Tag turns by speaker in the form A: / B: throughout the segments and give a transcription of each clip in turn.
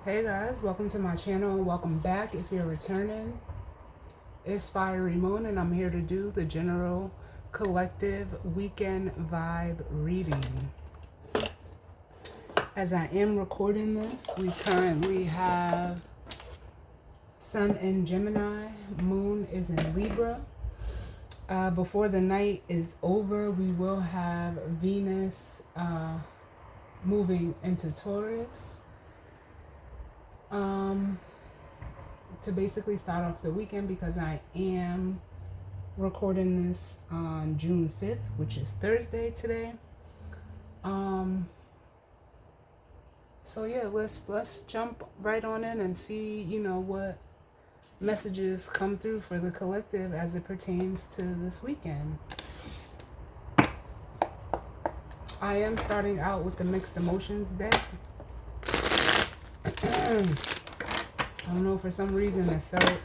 A: Hey guys, welcome to my channel and welcome back if you're returning. It's Fiery Moon and I'm here to do the general collective weekend vibe reading. As I am recording this, we currently have Sun in Gemini, Moon is in Libra. Before the night is over, we will have Venus moving into Taurus. To basically start off the weekend, because I am recording this on June 5th, which is Thursday today. So yeah, let's jump right on in and see, what messages come through for the collective as it pertains to this weekend. I am starting out with the mixed emotions deck. I don't know, for some reason it felt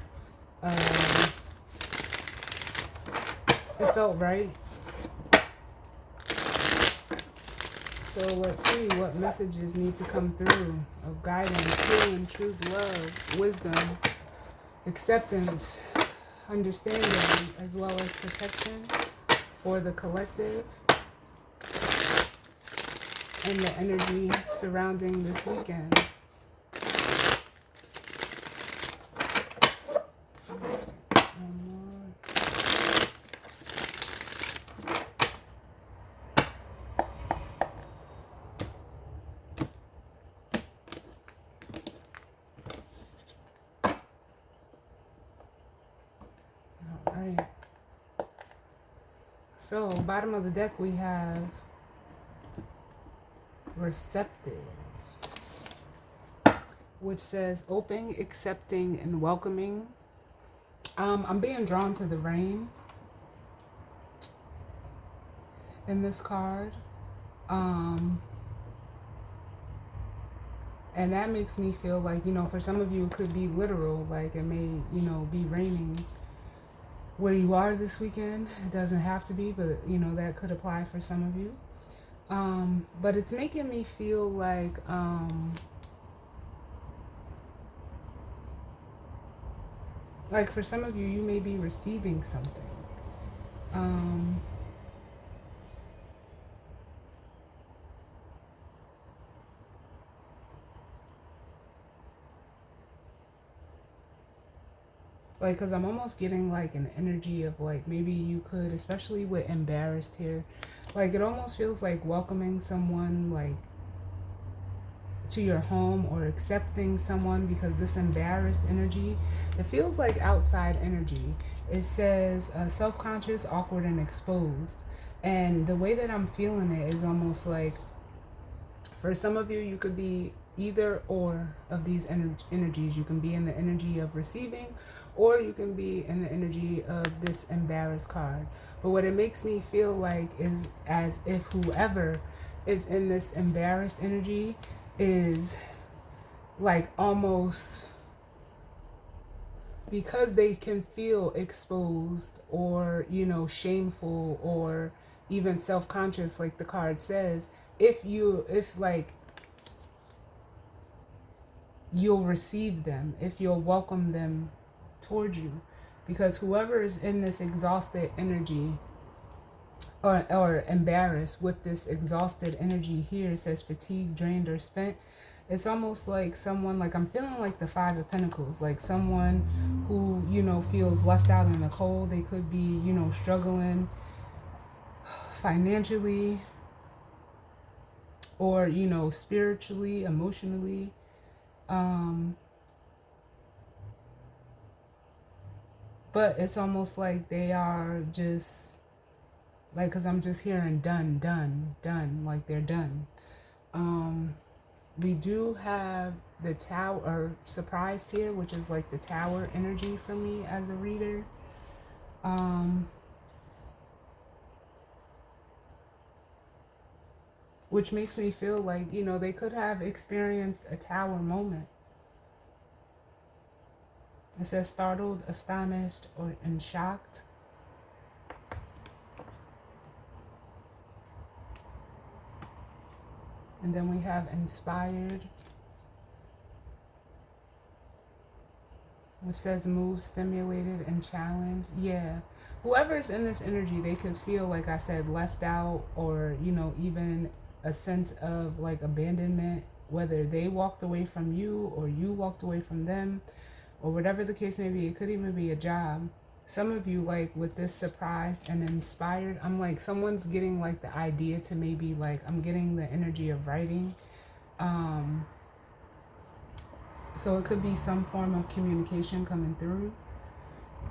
A: right. So let's see what messages need to come through of guidance, healing, truth, love, wisdom, acceptance, understanding, as well as protection for the collective and the energy surrounding this weekend. Alright. So, bottom of the deck we have receptive, which says open, accepting, and welcoming. I'm being drawn to the rain in this card. And that makes me feel like, for some of you it could be literal, like it may, be raining where you are this weekend. It doesn't have to be, but that could apply for some of you. But it's making me feel like for some of you, you may be receiving something. Like, because I'm almost getting like an energy of like maybe you could, especially with embarrassed here, like it almost feels like welcoming someone like to your home or accepting someone, because this embarrassed energy, it feels like outside energy. It says self-conscious, awkward, and exposed. And the way that I'm feeling it is almost like for some of you, you could be either or of these energies. You can be in the energy of receiving, or you can be in the energy of this embarrassed card. But what it makes me feel like is as if whoever is in this embarrassed energy is like almost, because they can feel exposed or shameful or even self-conscious, like the card says, if like you'll receive them, if you'll welcome them towards you, because whoever is in this exhausted energy or embarrassed with this exhausted energy here, it says fatigued, drained, or spent. It's almost like someone, like I'm feeling like the Five of Pentacles, like someone who, feels left out in the cold. They could be, struggling financially or, spiritually, emotionally. But it's almost like they are just, like, because I'm just hearing done, done, done, like they're done. We do have the tower, or surprised here, which is like the tower energy for me as a reader. Which makes me feel like, they could have experienced a tower moment. It says startled, astonished, and shocked. And then we have inspired, which says move, stimulated, and challenged. Yeah. Whoever's in this energy, they could feel, like I said, left out, or, even a sense of like abandonment, whether they walked away from you or you walked away from them, or whatever the case may be. It could even be a job. Some of you, like with this surprised and inspired, I'm like, someone's getting like the idea to maybe, like, I'm getting the energy of writing. So it could be some form of communication coming through.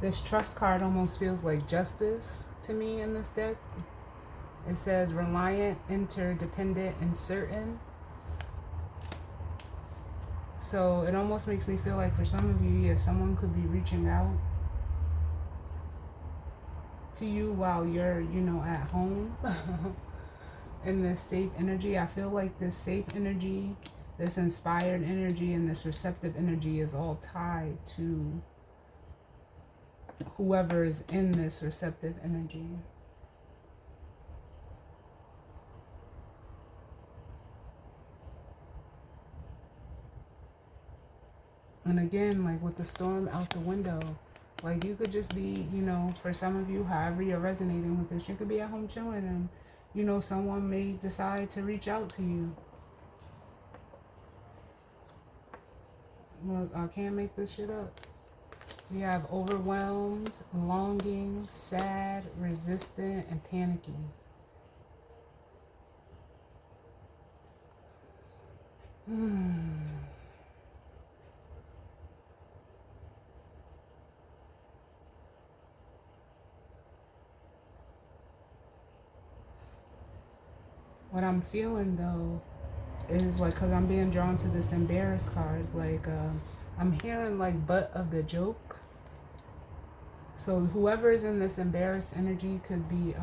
A: This trust card almost feels like justice to me in this deck. It says reliant, interdependent, and certain. So it almost makes me feel like for some of you, yeah, someone could be reaching out to you while you're, at home in this safe energy. I feel like this safe energy, this inspired energy, and this receptive energy is all tied to whoever is in this receptive energy. And again, like with the storm out the window, like you could just be, for some of you, however you're resonating with this, you could be at home chilling and, someone may decide to reach out to you. Look, I can't make this shit up. We have overwhelmed, longing, sad, resistant, and panicky. What I'm feeling though is like, because I'm being drawn to this embarrassed card, like I'm hearing like butt of the joke. So whoever is in this embarrassed energy could be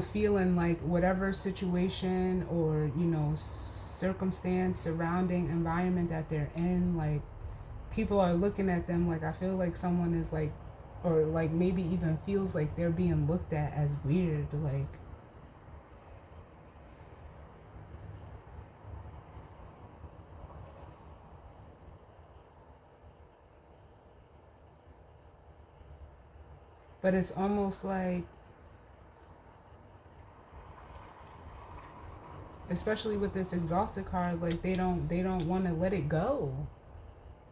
A: feeling like whatever situation or circumstance, surrounding environment that they're in, like people are looking at them, like I feel like someone is like, or like maybe even feels like they're being looked at as weird, like but it's almost like, especially with this exhausted card, like they don't want to let it go.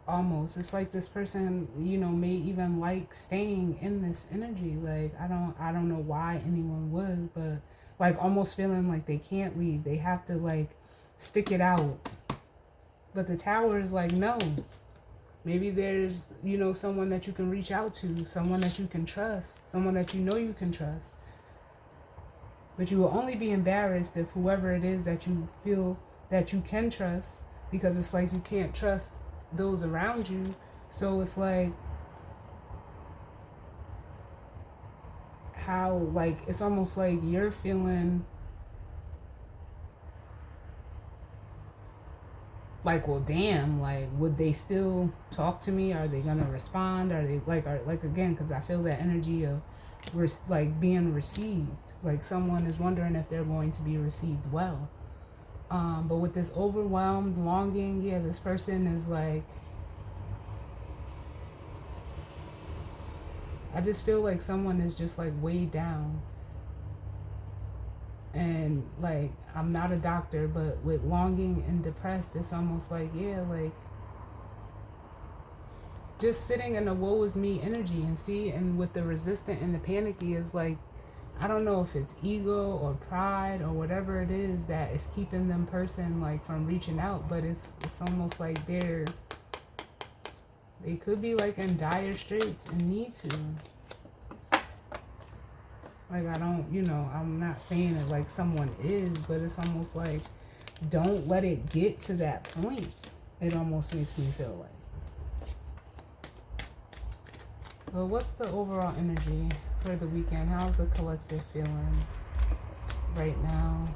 A: Almost, it's like this person, may even like staying in this energy. Like I don't know why anyone would, but like almost feeling like they can't leave, they have to like stick it out. But the Tower is like, no, maybe there's someone that you can reach out to, someone that you can trust, someone that you can trust. But you will only be embarrassed if whoever it is that you feel that you can trust, because it's like you can't trust those around you. So it's like, how, like, it's almost like you're feeling like, well, damn, like, would they still talk to me? Are they gonna respond? Are they like, again, because I feel that energy of like being received, like someone is wondering if they're going to be received well. But with this overwhelmed longing, yeah, this person is like, I just feel like someone is just like weighed down. And like, I'm not a doctor, but with longing and depressed, it's almost like, yeah, like just sitting in a woe is me energy. And see, and with the resistant and the panicky is like, I don't know if it's ego or pride or whatever it is that is keeping them person like from reaching out, but it's almost like they could be like in dire straits and need to. Like, I don't, I'm not saying it like someone is, but it's almost like, don't let it get to that point. It almost makes me feel like. Well, what's the overall energy for the weekend? How's the collective feeling right now?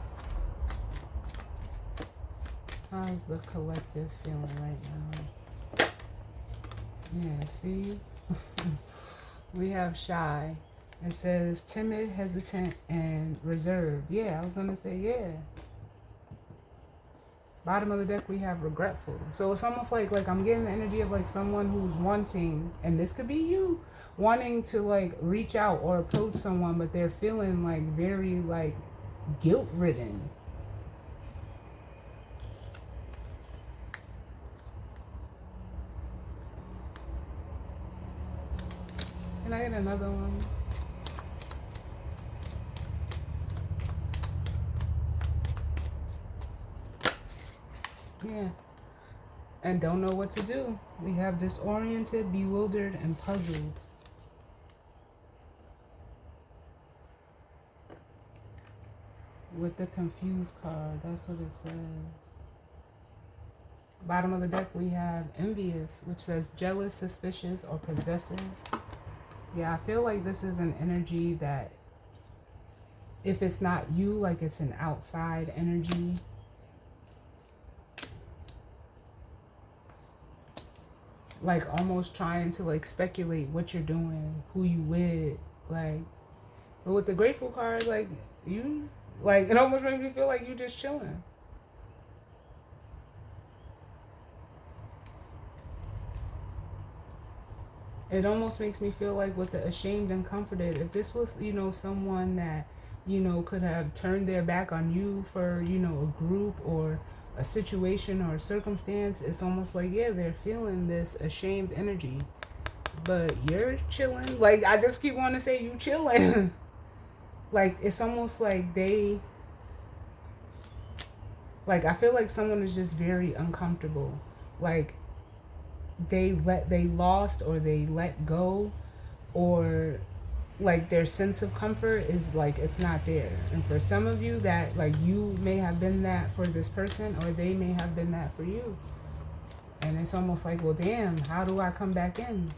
A: How's the collective feeling right now? Yeah, see? We have shy. It says timid, hesitant, and reserved. Yeah, I was going to say, yeah. Bottom of the deck, we have regretful. So it's almost like I'm getting the energy of like someone who's wanting, and this could be you, wanting to like reach out or approach someone, but they're feeling like very like guilt ridden. Can I get another one? Yeah. And don't know what to do. We have disoriented, bewildered, and puzzled. With the confused card, that's what it says. Bottom of the deck, we have envious, which says jealous, suspicious, or possessive. Yeah, I feel like this is an energy that if it's not you, like it's an outside energy. Like almost trying to like speculate what you're doing, who you with, like. But with the grateful card, like you, like it almost makes me feel like you just chilling. It almost makes me feel like with the ashamed and comforted, if this was, you know, someone that, you know, could have turned their back on you for, you know, a group or a situation or a circumstance, it's almost like, yeah, they're feeling this ashamed energy. But you're chilling. Like, I just keep wanting to say you chilling. Like, it's almost like they, like, I feel like someone is just very uncomfortable. Like, they lost or they let go, or like their sense of comfort is like it's not there. And for some of you, that like you may have been that for this person, or they may have been that for you, and it's almost like, well, damn, how do I come back in?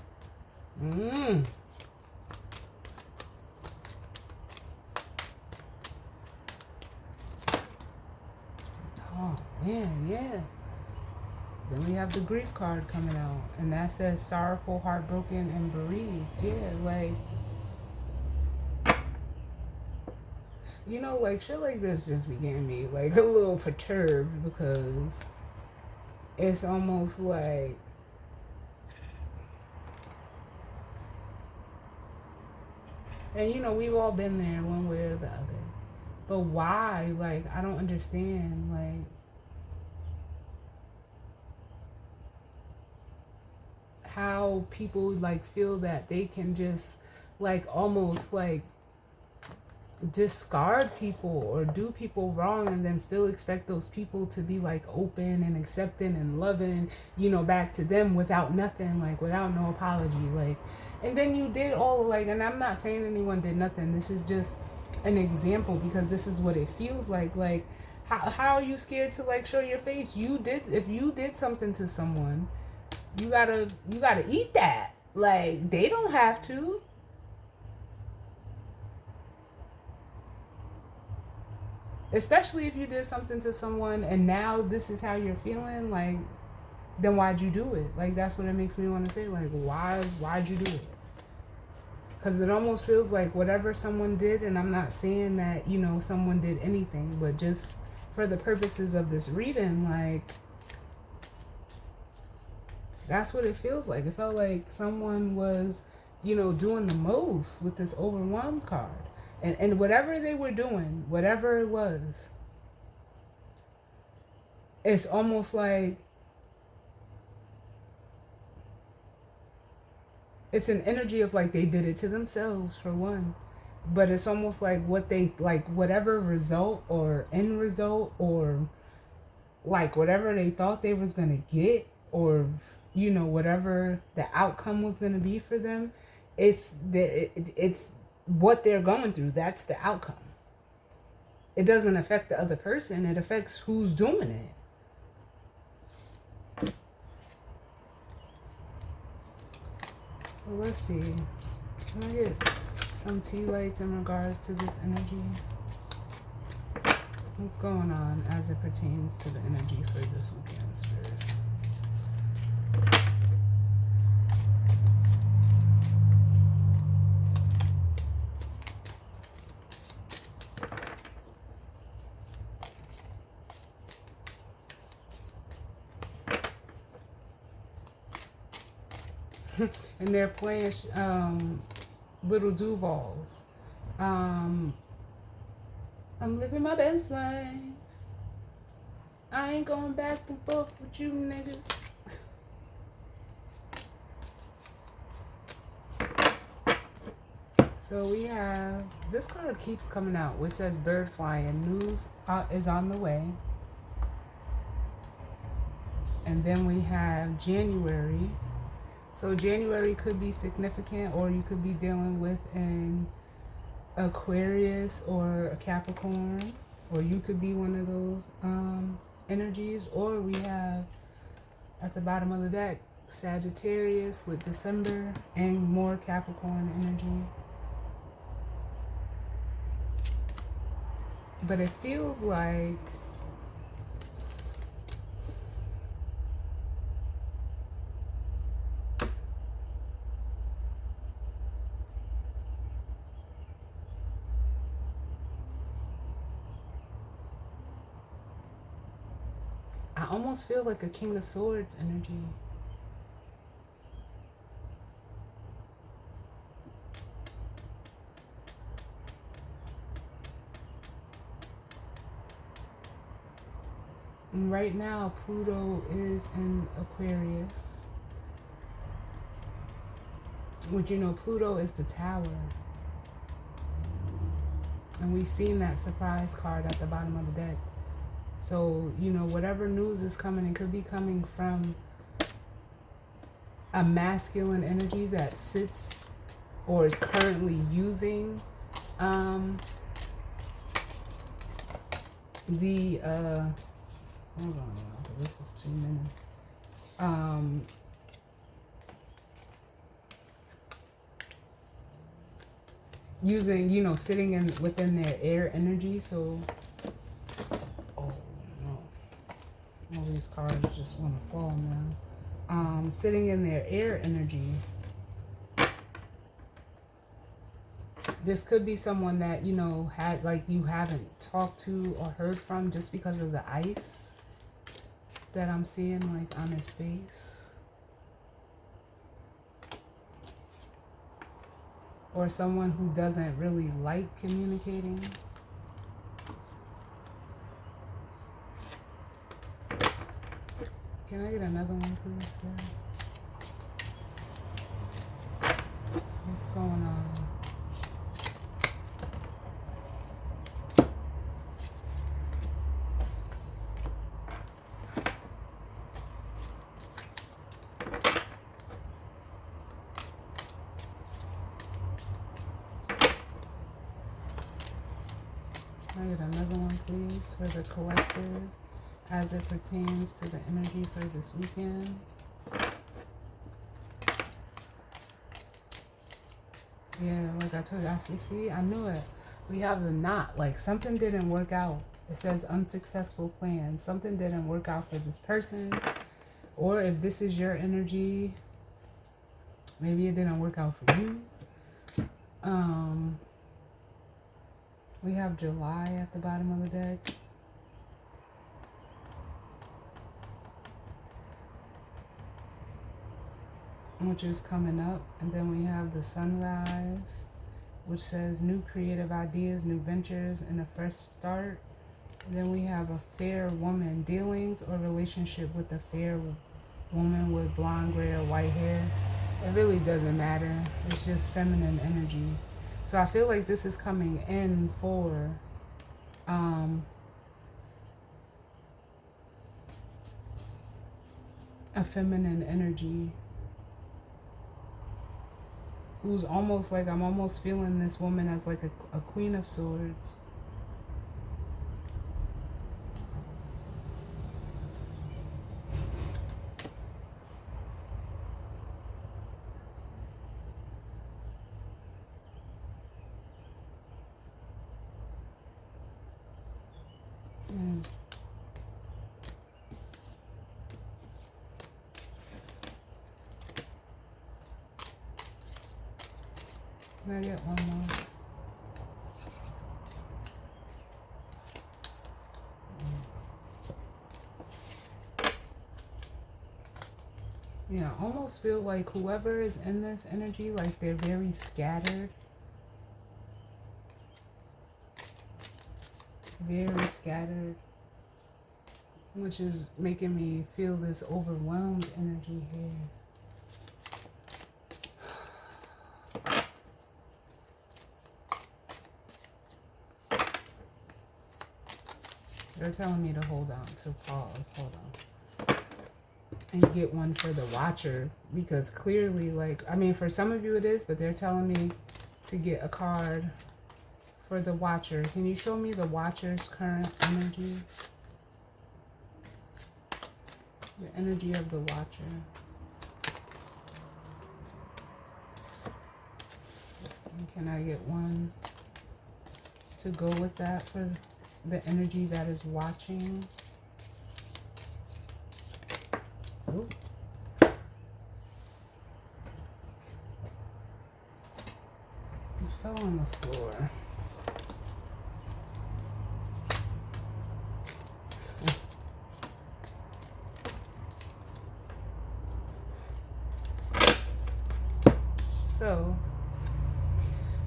A: Oh man, yeah. Then we have the grief card coming out, and that says sorrowful, heartbroken, and bereaved. Yeah, like, you know, like shit like this just began me like a little perturbed, because it's almost like, and you know, we've all been there one way or the other. But why? Like, I don't understand. Like, how people like feel that they can just like almost like discard people or do people wrong, and then still expect those people to be like open and accepting and loving, you know, back to them without nothing, like without no apology. Like, and then you did all like, and I'm not saying anyone did nothing, this is just an example because this is what it feels like how are you scared to like show your face? You did, if you did something to someone, you gotta eat that. Like, they don't have to. Especially if you did something to someone and now this is how you're feeling, like, then why'd you do it? Like, that's what it makes me want to say, like, why'd you do it? Because it almost feels like whatever someone did, and I'm not saying that, you know, someone did anything, but just for the purposes of this reading, like, that's what it feels like. It felt like someone was, you know, doing the most with this overwhelmed card. And whatever they were doing, whatever it was, it's almost like it's an energy of like they did it to themselves for one. But it's almost like what they like, whatever result or end result, or like whatever they thought they was gonna get, or you know, whatever the outcome was gonna be for them, it's what they're going through. That's the outcome. It doesn't affect the other person. It affects who's doing it. Well, let's see. Can I get some tea lights in regards to this energy? What's going on as it pertains to the energy for this weekend, Spirit? and they're playing Little Duvals. I'm living my best life. I ain't going back and forth with you niggas. So we have, this card keeps coming out, which says bird flying. News is on the way. And then we have January. So January could be significant, or you could be dealing with an Aquarius or a Capricorn, or you could be one of those energies. Or we have at the bottom of the deck Sagittarius with December and more Capricorn energy. But it feels like I almost feel like a King of Swords energy. And right now, Pluto is in Aquarius. Which, you know, Pluto is the Tower. And we've seen that surprise card at the bottom of the deck. So, you know, whatever news is coming, it could be coming from a masculine energy that sits or is currently using the hold on, y'all, this is too many. Using, you know, sitting in within their air energy. So, oh no, all these cards just want to fall now. Sitting in their air energy. This could be someone that, you know, had, like, you haven't talked to or heard from just because of the ice that I'm seeing, like, on his face. Or someone who doesn't really like communicating. Can I get another one, please, sir? What's going on? Can I get another one, please, for the collective as it pertains to the energy for this weekend? Yeah, like I told you, see, I knew it. We have the knot, like something didn't work out. It says unsuccessful plan. Something didn't work out for this person. Or if this is your energy, maybe it didn't work out for you. We have July at the bottom of the deck. Which is coming up. And then we have the sunrise, which says new creative ideas, new ventures, and a fresh start. And then we have a fair woman, dealings or relationship with a fair woman with blonde, gray, or white hair. It really doesn't matter. It's just feminine energy. So I feel like this is coming in for a feminine energy who's almost like, I'm almost feeling this woman as like a queen of swords. Can I get one more? Yeah, I almost feel like whoever is in this energy, like they're very scattered. Very scattered. Which is making me feel this overwhelmed energy here. They're telling me to hold on, to pause, hold on. And get one for the watcher. Because clearly, like, I mean, for some of you it is, but they're telling me to get a card for the watcher. Can you show me the watcher's current energy? The energy of the watcher. And can I get one to go with that for the energy that is watching? Ooh. You fell on the floor. So,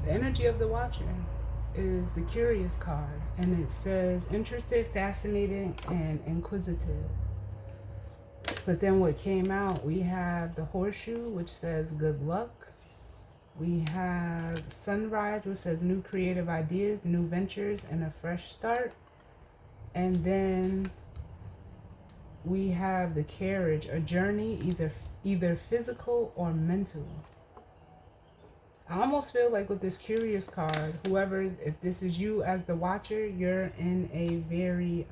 A: the energy of the watcher is the curious card, and it says interested, fascinated, and inquisitive. But then what came out, we have the horseshoe, which says good luck. We have sunrise, which says new creative ideas, new ventures, and a fresh start. And then we have the carriage, a journey, either physical or mental. I almost feel like with this curious card, if this is you as the watcher, you're in a very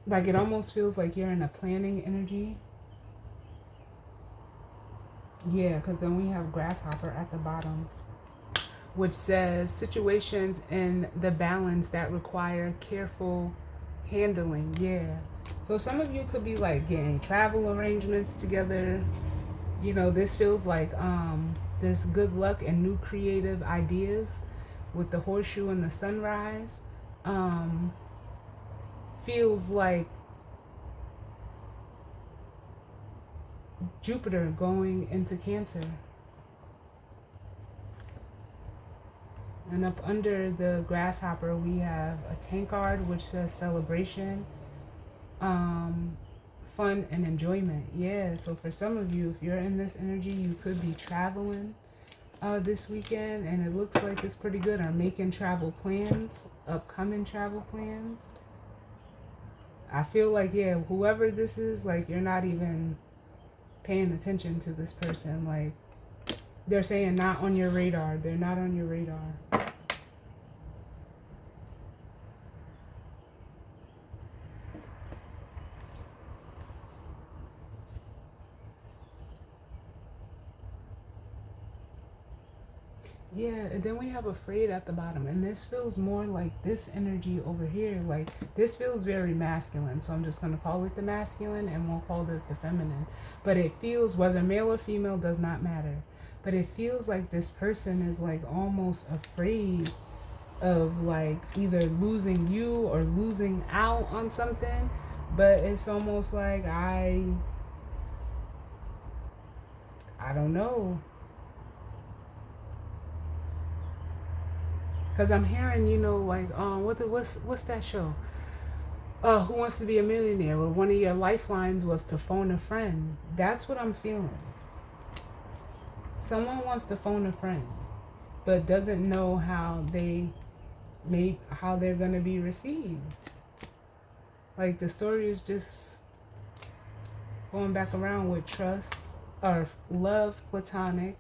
A: like it almost feels like you're in a planning energy. Yeah, because then we have grasshopper at the bottom, which says situations in the balance that require careful handling. Yeah. So some of you could be like getting travel arrangements together. You know, this feels like this good luck and new creative ideas with the horseshoe and the sunrise. Feels like Jupiter going into Cancer. And up under the grasshopper, we have a tankard, which says celebration, fun, and enjoyment. Yeah, so for some of you, if you're in this energy, you could be traveling this weekend, and it looks like it's pretty good. Or making travel plans, upcoming travel plans. I feel like, yeah, whoever this is, like, you're not even paying attention to this person. Like, they're saying not on your radar. They're not on your radar. Yeah, and then we have afraid at the bottom. And this feels more like this energy over here. Like, this feels very masculine. So I'm just going to call it the masculine, and we'll call this the feminine. But it feels, whether male or female, does not matter. But it feels like this person is like almost afraid of like either losing you or losing out on something. But it's almost like I don't know. Cause I'm hearing, you know, like, what's that show? Who Wants to Be a Millionaire? Well, one of your lifelines was to phone a friend. That's what I'm feeling. Someone wants to phone a friend, but doesn't know how they're gonna be received. Like, the story is just going back around with trust or love, platonic,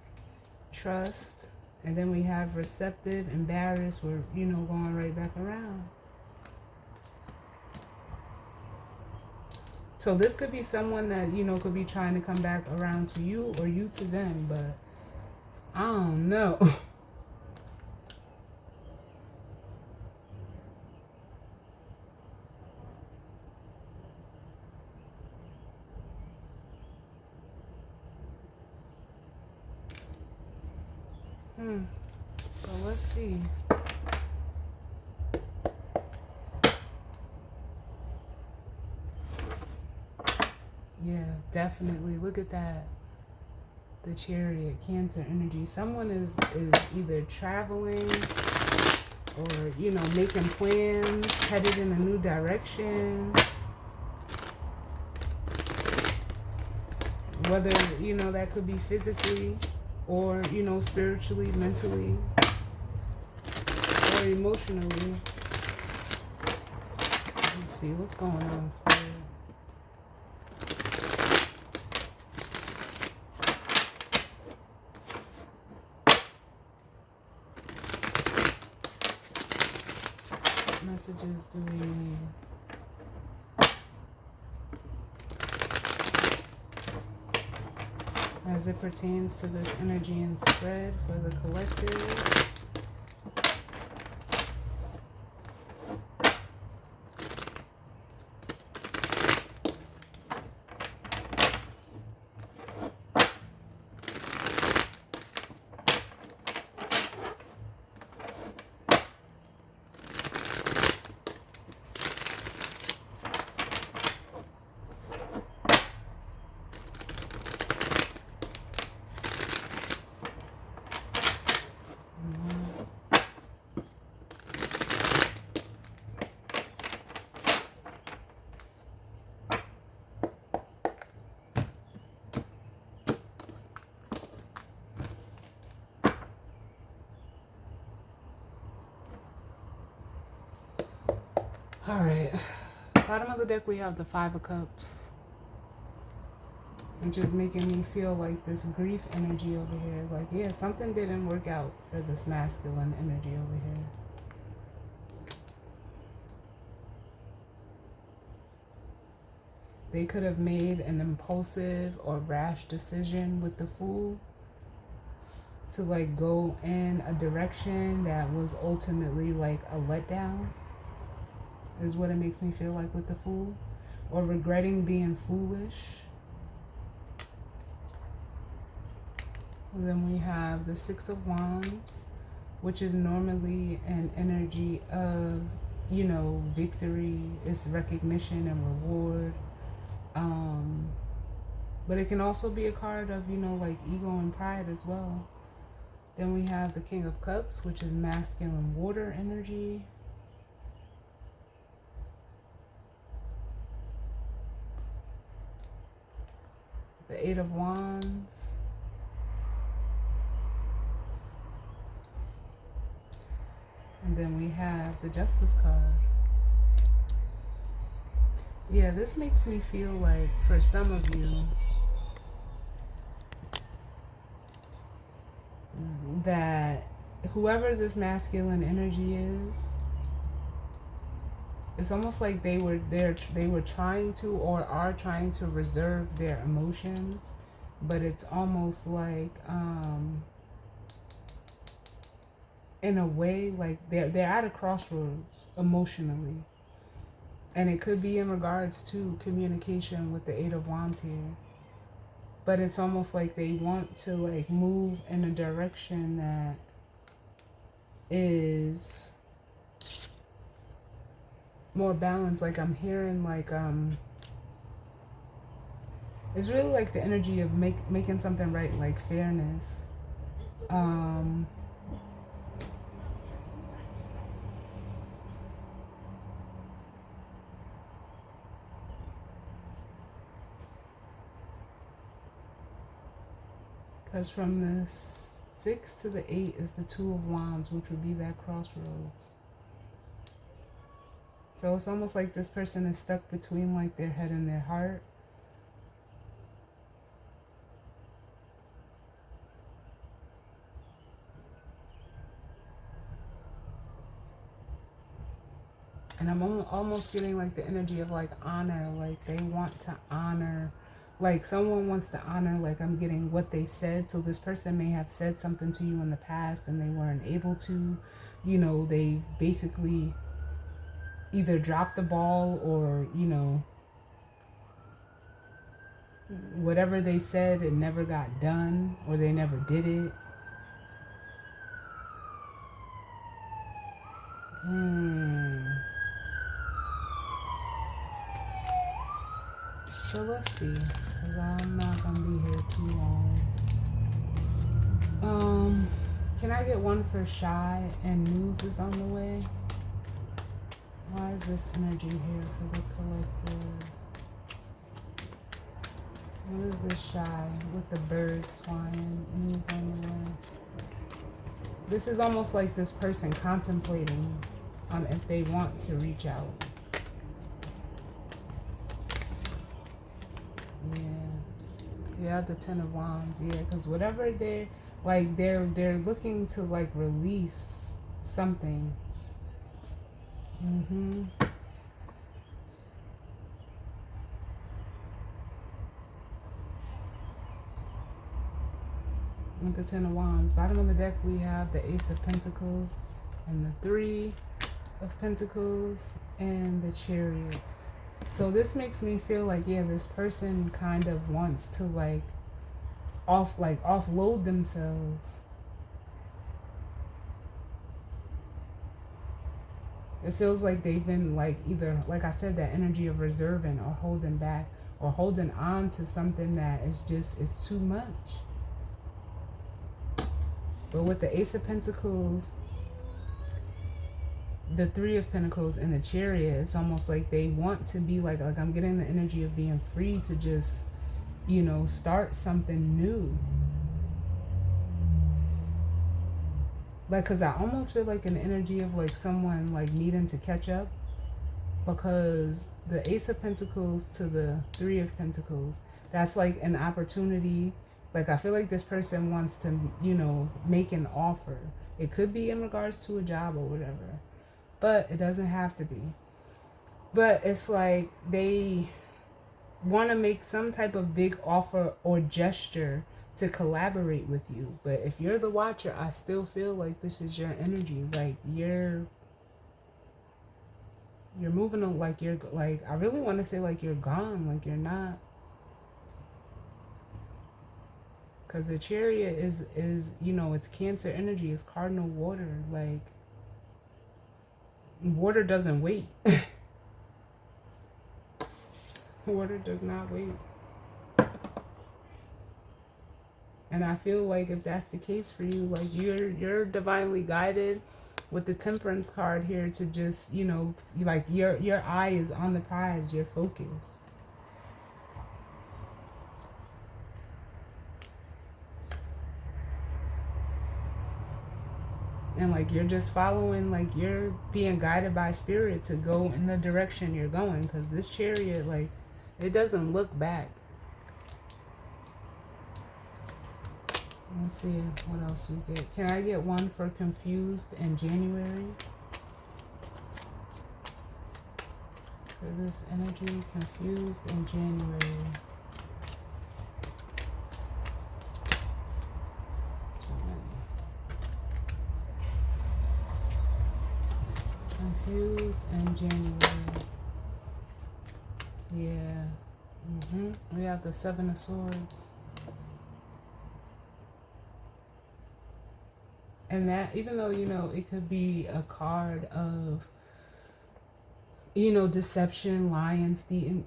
A: trust. And then we have receptive, embarrassed. We're, you know, going right back around. So this could be someone that, you know, could be trying to come back around to you or you to them. But I don't know. So let's see. Definitely. Look at that. The Chariot, Cancer energy. Someone is either traveling or, you know, making plans, headed in a new direction. Whether, you know, that could be physically or, you know, spiritually, mentally, or emotionally. Let's see what's going on, Spirit. What messages do we need? As it pertains to this energy and spread for the collective. All right. Bottom of the deck, we have the Five of Cups, which is making me feel like this grief energy over here. Like, yeah, something didn't work out for this masculine energy over here. They could have made an impulsive or rash decision with the Fool to like go in a direction that was ultimately like a letdown, is what it makes me feel like with the Fool. Or regretting being foolish. And then we have the Six of Wands, which is normally an energy of, you know, victory, it's recognition and reward. But it can also be a card of, you know, like ego and pride as well. Then we have the King of Cups, which is masculine water energy. The Eight of Wands. And then we have the Justice card. Yeah, this makes me feel like for some of you that whoever this masculine energy is, it's almost like they were trying to or are trying to reserve their emotions, but it's almost like in a way like they're at a crossroads emotionally. And it could be in regards to communication with the Eight of Wands here. But it's almost like they want to like move in a direction that is more balanced. Like I'm hearing like it's really like the energy of making something right, like fairness. Because from the 6 to the 8 is the Two of Wands, which would be that crossroads. So it's almost like this person is stuck between like their head and their heart. And I'm almost getting like the energy of like honor, like they want to honor, like someone wants to honor, like I'm getting what they've said. So this person may have said something to you in the past and they weren't able to, you know, they basically either dropped the ball or, you know, whatever they said, it never got done or they never did it. So let's see, because I'm not going to be here too long. Can I get one for shy and news is on the way? Why is this energy here for the collective? What is this shy with the birds flying? News on the way. This is almost like this person contemplating on if they want to reach out. Yeah, the Ten of Wands. Yeah, because whatever they're like, they're looking to like release something. With the Ten of Wands, bottom of the deck we have the Ace of Pentacles and the Three of Pentacles and the Chariot. So this makes me feel like, yeah, this person kind of wants to like offload themselves. It feels like they've been like either, like I said, that energy of reserving or holding back or holding on to something that is just, it's too much. But with the Ace of Pentacles, the Three of Pentacles, and the Chariot, it's almost like they want to be like I'm getting the energy of being free to just, you know, start something new. Like, because I almost feel like an energy of like someone like needing to catch up, because the Ace of Pentacles to the Three of Pentacles, that's like an opportunity. Like, I feel like this person wants to, you know, make an offer. It could be in regards to a job or whatever, but it doesn't have to be. But it's like they want to make some type of big offer or gesture to collaborate with you. But if you're the watcher, I still feel like this is your energy. Like you're moving on, like you're like, I really want to say like you're gone, like you're not. Because the Chariot is, you know, it's Cancer energy, it's cardinal water. Like, water doesn't wait. Water does not wait. And I feel like if that's the case for you, like you're divinely guided with the Temperance card here to just, you know, like your eye is on the prize, your focus. And like you're just following, like you're being guided by spirit to go in the direction you're going, because this Chariot, like, it doesn't look back. Let's see what else we get. Can I get one for confused in January? For this energy, confused in January. Confused in January. Yeah. We have the Seven of Swords. And that, even though, you know, it could be a card of, you know, deception, lying,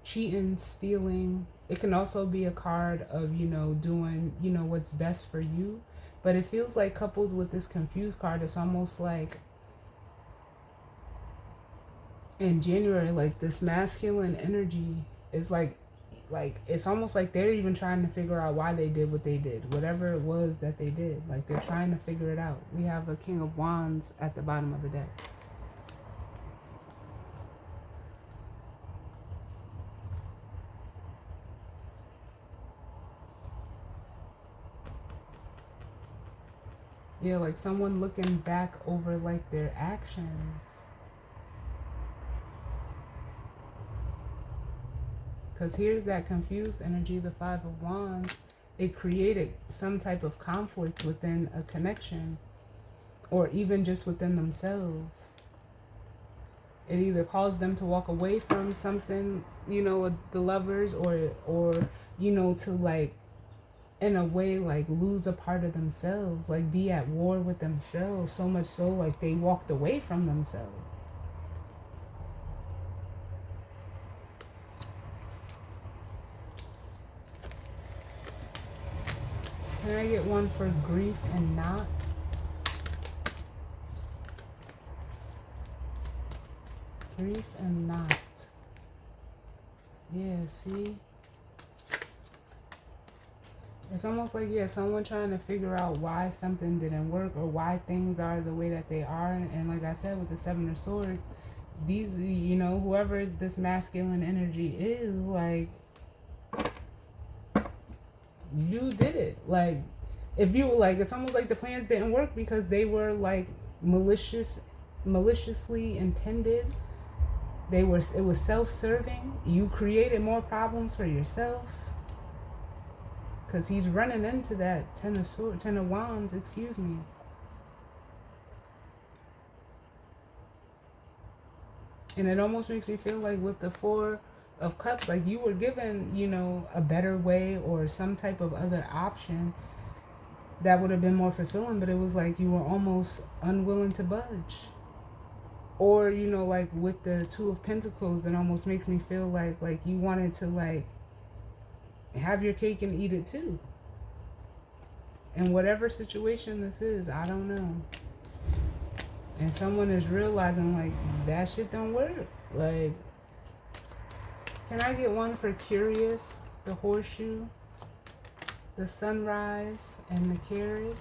A: cheating, stealing. It can also be a card of, you know, doing, you know, what's best for you. But it feels like coupled with this confused card, it's almost like in January, like this masculine energy is like it's almost like they're even trying to figure out why they did what they did, whatever it was that they did. Like they're trying to figure it out. We have a King of Wands at the bottom of the deck. Yeah, like someone looking back over like their actions. Because here's that confused energy, the Five of Wands. It created some type of conflict within a connection, or even just within themselves. It either caused them to walk away from something, you know, the lovers, or you know, to like, in a way, like lose a part of themselves, like be at war with themselves, so much so like they walked away from themselves. Can I get one for grief and not? Grief and not. Yeah, see? It's almost like, yeah, someone trying to figure out why something didn't work or why things are the way that they are. And like I said, with the Seven of Swords, these, you know, whoever this masculine energy is, like, you did it. Like, if you, like, it's almost like the plans didn't work because they were, like, maliciously intended. It was self-serving. You created more problems for yourself. Because he's running into that Ten of Wands, excuse me. And it almost makes me feel like with the Four of Cups, like you were given, you know, a better way or some type of other option that would have been more fulfilling, but it was like you were almost unwilling to budge. Or, you know, like with the Two of Pentacles, it almost makes me feel like you wanted to, like, have your cake and eat it too. In whatever situation this is, I don't know. And someone is realizing, like, that shit don't work. Like, can I get one for Curious, the Horseshoe, the Sunrise, and the Carriage?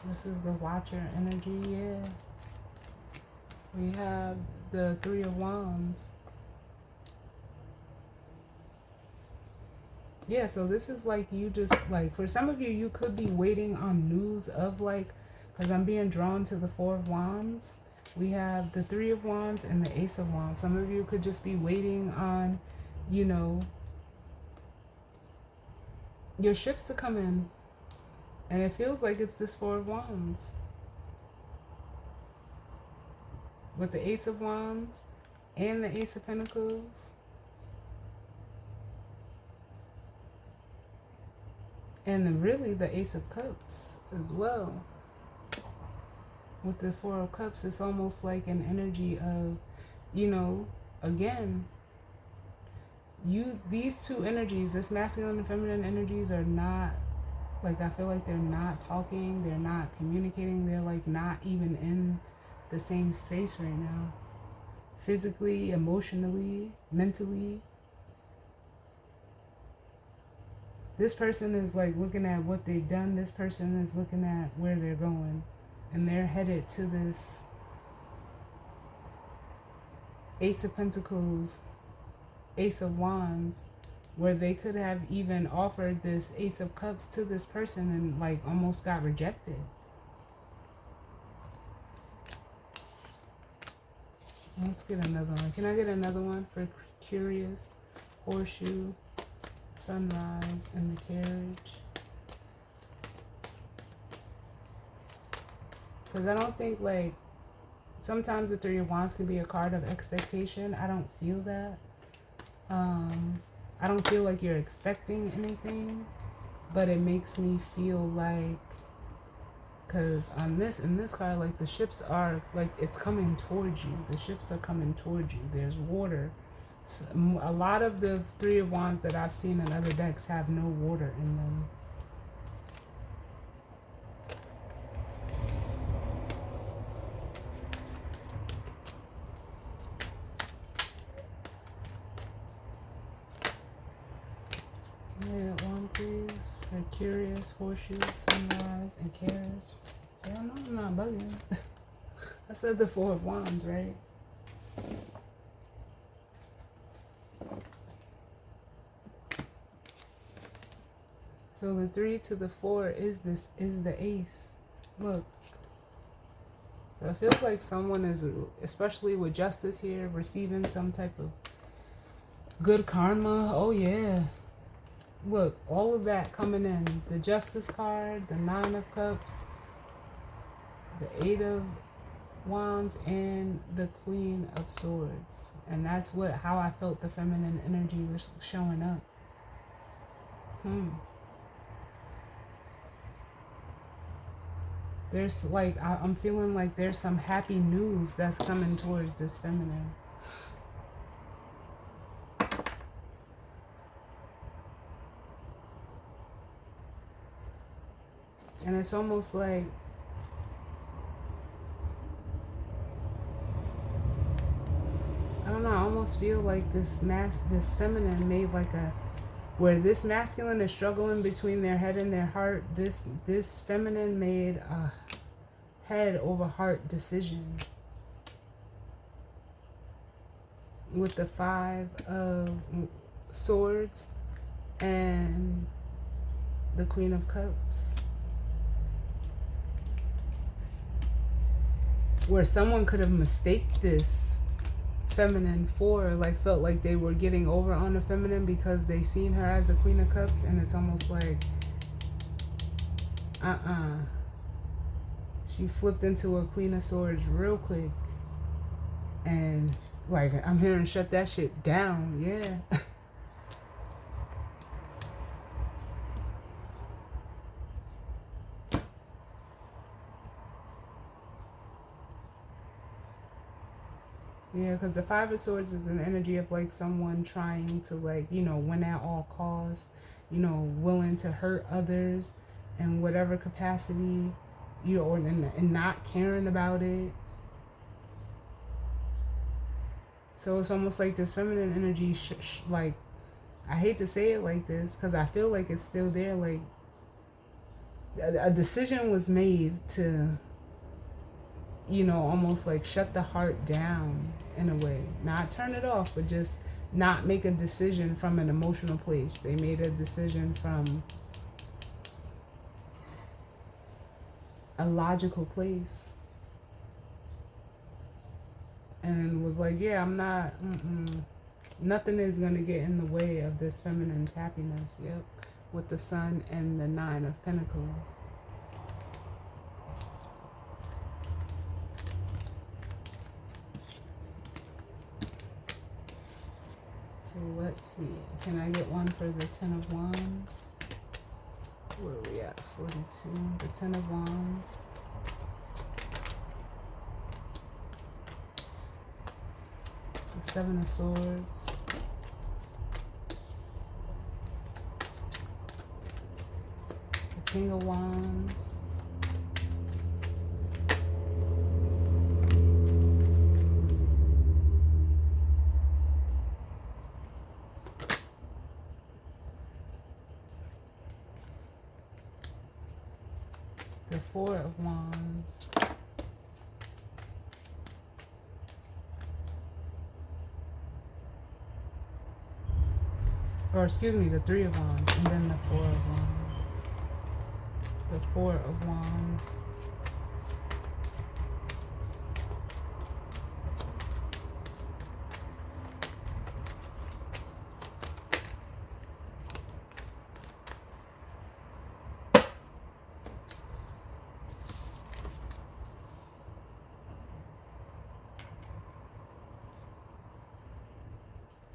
A: This is the Watcher energy, yeah. We have the Three of Wands. Yeah, so this is like you just, like, for some of you, you could be waiting on news of, like, because I'm being drawn to the Four of Wands. We have the Three of Wands and the Ace of Wands. Some of you could just be waiting on, you know, your ships to come in. And it feels like it's this Four of Wands. With the Ace of Wands and the Ace of Pentacles. And really the Ace of Cups as well. With the Four of Cups, it's almost like an energy of, you know, again, these two energies, this masculine and feminine energies, are not, like, I feel like they're not talking, they're not communicating, they're like not even in the same space right now. Physically, emotionally, mentally. This person is like looking at what they've done. This person is looking at where they're going. And they're headed to this Ace of Pentacles, Ace of Wands, where they could have even offered this Ace of Cups to this person and, like, almost got rejected. Let's get another one. Can I get another one for Curious, Horseshoe, Sunrise, and the Carriage? Because I don't think, like, sometimes the Three of Wands can be a card of expectation. I don't feel that. I don't feel like you're expecting anything, but it makes me feel like, because on this, in this card, like, the ships are, like, it's coming towards you. The ships are coming towards you. There's water. A lot of the Three of Wands that I've seen in other decks have no water in them. One, please, for Curious, Horseshoe, Sunrise, and Carriage. See, I know I'm not bugging. I said the Four of Wands, right? So the 3 to the 4 is the Ace. Look. So it feels like someone is, especially with Justice here, receiving some type of good karma. Oh yeah. Look, all of that coming in. The Justice card, the 9 of Cups, the 8 of Wands, and the Queen of Swords. And that's how I felt the feminine energy was showing up. There's like, I'm feeling like there's some happy news that's coming towards this feminine. And it's almost like, I don't know, I almost feel like this feminine made like a, where this masculine is struggling between their head and their heart, this feminine made a head over heart decision with the 5 of Swords and the Queen of Cups, where someone could have mistaked this feminine for, like, felt like they were getting over on the feminine because they seen her as a Queen of Cups, and it's almost like she flipped into a Queen of Swords real quick, and like, I'm hearing shut that shit down. Yeah. Yeah, because the 5 of Swords is an energy of like someone trying to, like, you know, win at all costs, you know, willing to hurt others in whatever capacity, you know, and not caring about it. So it's almost like this feminine energy, like, I hate to say it like this because I feel like it's still there. Like, a decision was made to, you know, almost like shut the heart down in a way. Not turn it off, but just not make a decision from an emotional place. They made a decision from a logical place. And was like, yeah, I'm not, nothing is going to get in the way of this feminine's happiness. Yep. With the Sun and the 9 of Pentacles. So let's see. Can I get one for the 10 of Wands? Where are we at? 42. The 10 of Wands. The 7 of Swords. The King of Wands. The 4 of Wands. Or excuse me, the 3 of Wands, and then the 4 of Wands. The 4 of Wands.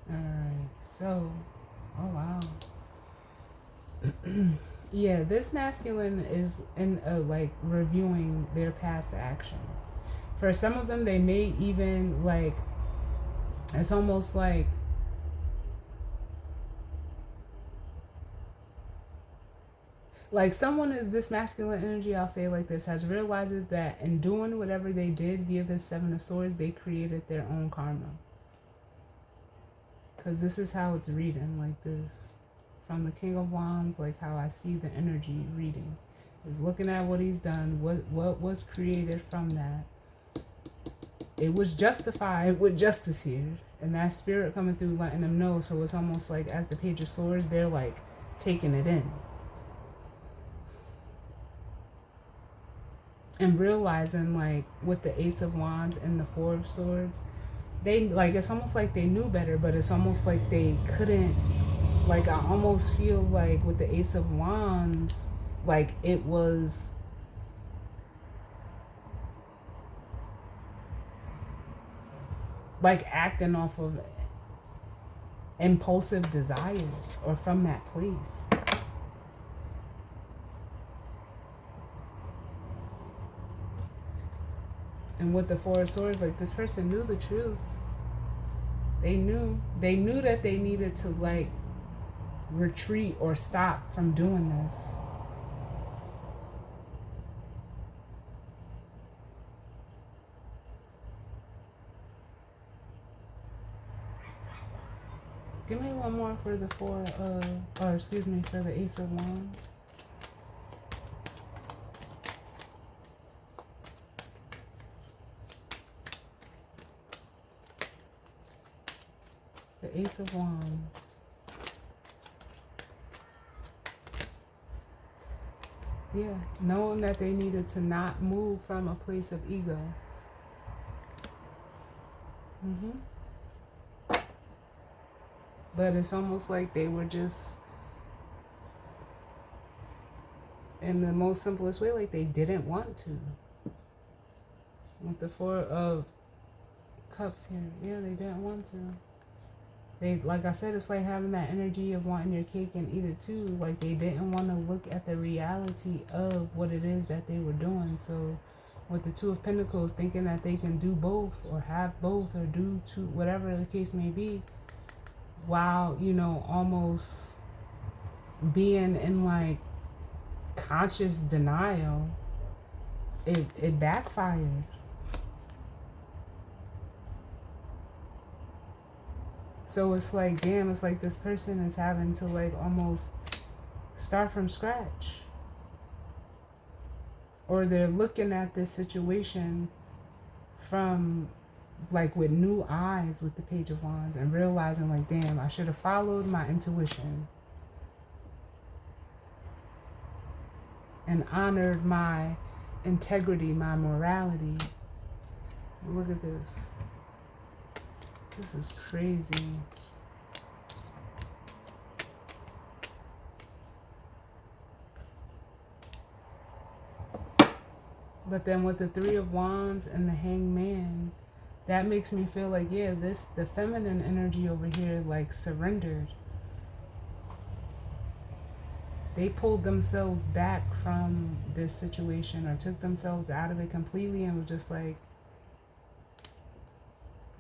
A: Alright, so, oh wow. Yeah, this masculine is in like reviewing their past actions. For some of them, they may even like, it's almost like someone is this masculine energy, I'll say it like this, has realized that in doing whatever they did via this 7 of Swords, they created their own karma. Because this is how it's reading, like this. From the King of Wands, like how I see the energy reading. Is looking at what he's done, what was created from that. It was justified with justice here. And that spirit coming through letting them know. So it's almost like as the Page of Swords, they're like taking it in. And realizing, like, with the Ace of Wands and the 4 of Swords, they, like, it's almost like they knew better, but it's almost like they couldn't, like, I almost feel like with the Ace of Wands, like, it was, like, acting off of impulsive desires or from that place. And with the Four of Swords, like this person knew the truth. They knew that they needed to like retreat or stop from doing this. Give me one more for the for the Ace of Wands. The Ace of Wands. Yeah, knowing that they needed to not move from a place of ego. But it's almost like they were just, in the most simplest way, like they didn't want to. With the Four of Cups here, yeah, they didn't want to. They, like I said, it's like having that energy of wanting your cake and eat it too. Like they didn't want to look at the reality of what it is that they were doing. So with the Two of Pentacles, thinking that they can do both or have both or do two, whatever the case may be, while, you know, almost being in like conscious denial, it backfired. So it's like, damn, it's like this person is having to like almost start from scratch. Or they're looking at this situation from like with new eyes with the Page of Wands and realizing like, damn, I should have followed my intuition and honored my integrity, my morality. Look at this. This is crazy. But then with the Three of Wands and the Hangman, that makes me feel like, yeah, the feminine energy over here like surrendered. They pulled themselves back from this situation or took themselves out of it completely and was just like,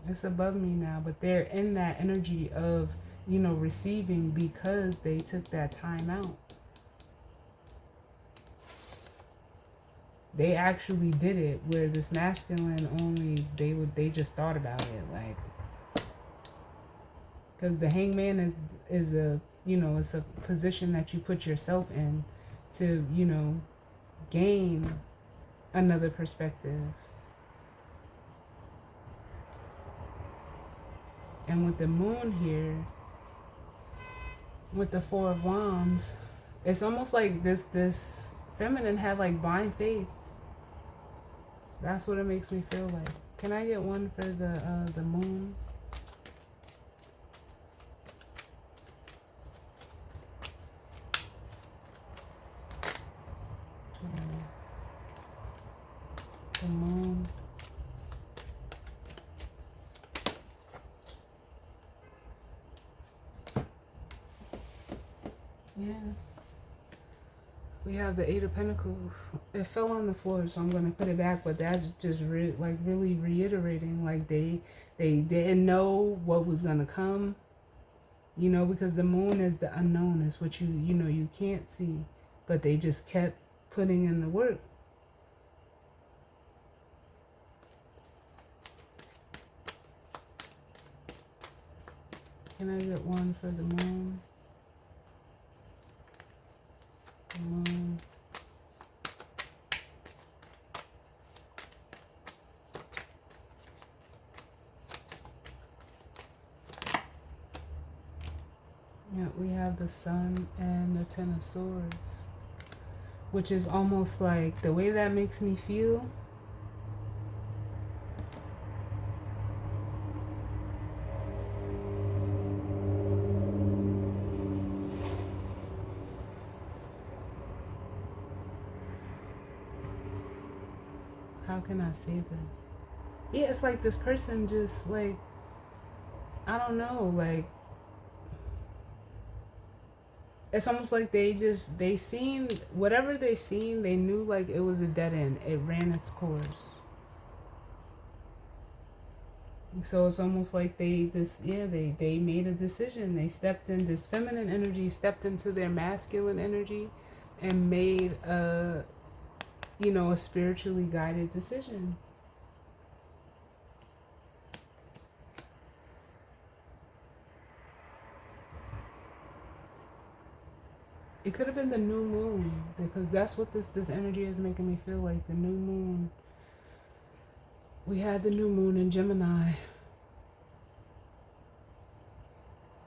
A: it's above me now. But they're in that energy of, you know, receiving because they took that time out. They actually did it, where this masculine only, they just thought about it, like, because the Hangman is a, you know, it's a position that you put yourself in to, you know, gain another perspective. And with the Moon here, with the Four of Wands, it's almost like this feminine had like blind faith. That's what it makes me feel like. Can I get one for the Moon? The Moon. Yeah. We have the Eight of Pentacles. It fell on the floor, so I'm going to put it back. But that's just really reiterating. Like they didn't know what was going to come. You know, because the Moon is the unknown. It's what you know, you can't see. But they just kept putting in the work. Can I get one for the Moon? The Moon. Yeah, we have the Sun and the Ten of Swords, which is almost like the way that makes me feel. How can I say this? Yeah, it's like this person just like, I don't know, like, it's almost like they seen whatever they seen, they knew like it was a dead end. It ran its course. So it's almost like they made a decision. They stepped in, this feminine energy stepped into their masculine energy and made a spiritually guided decision. It could have been the new moon, because that's what this energy is making me feel like. The new moon. We had the new moon in Gemini.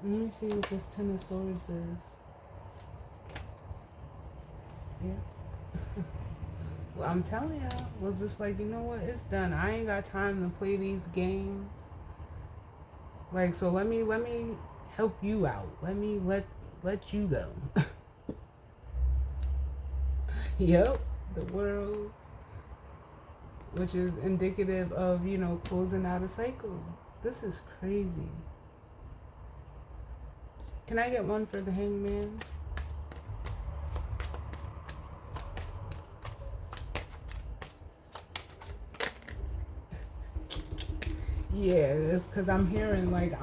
A: Let me see what this Ten of Swords is. Yeah. Well, I'm telling y'all, was just like, you know what? It's done. I ain't got time to play these games. Like, so let me help you out. Let me let you go. Yep, the world, which is indicative of, closing out a cycle. This is crazy. Can I get one for the Hangman? Yeah, it's because I'm hearing like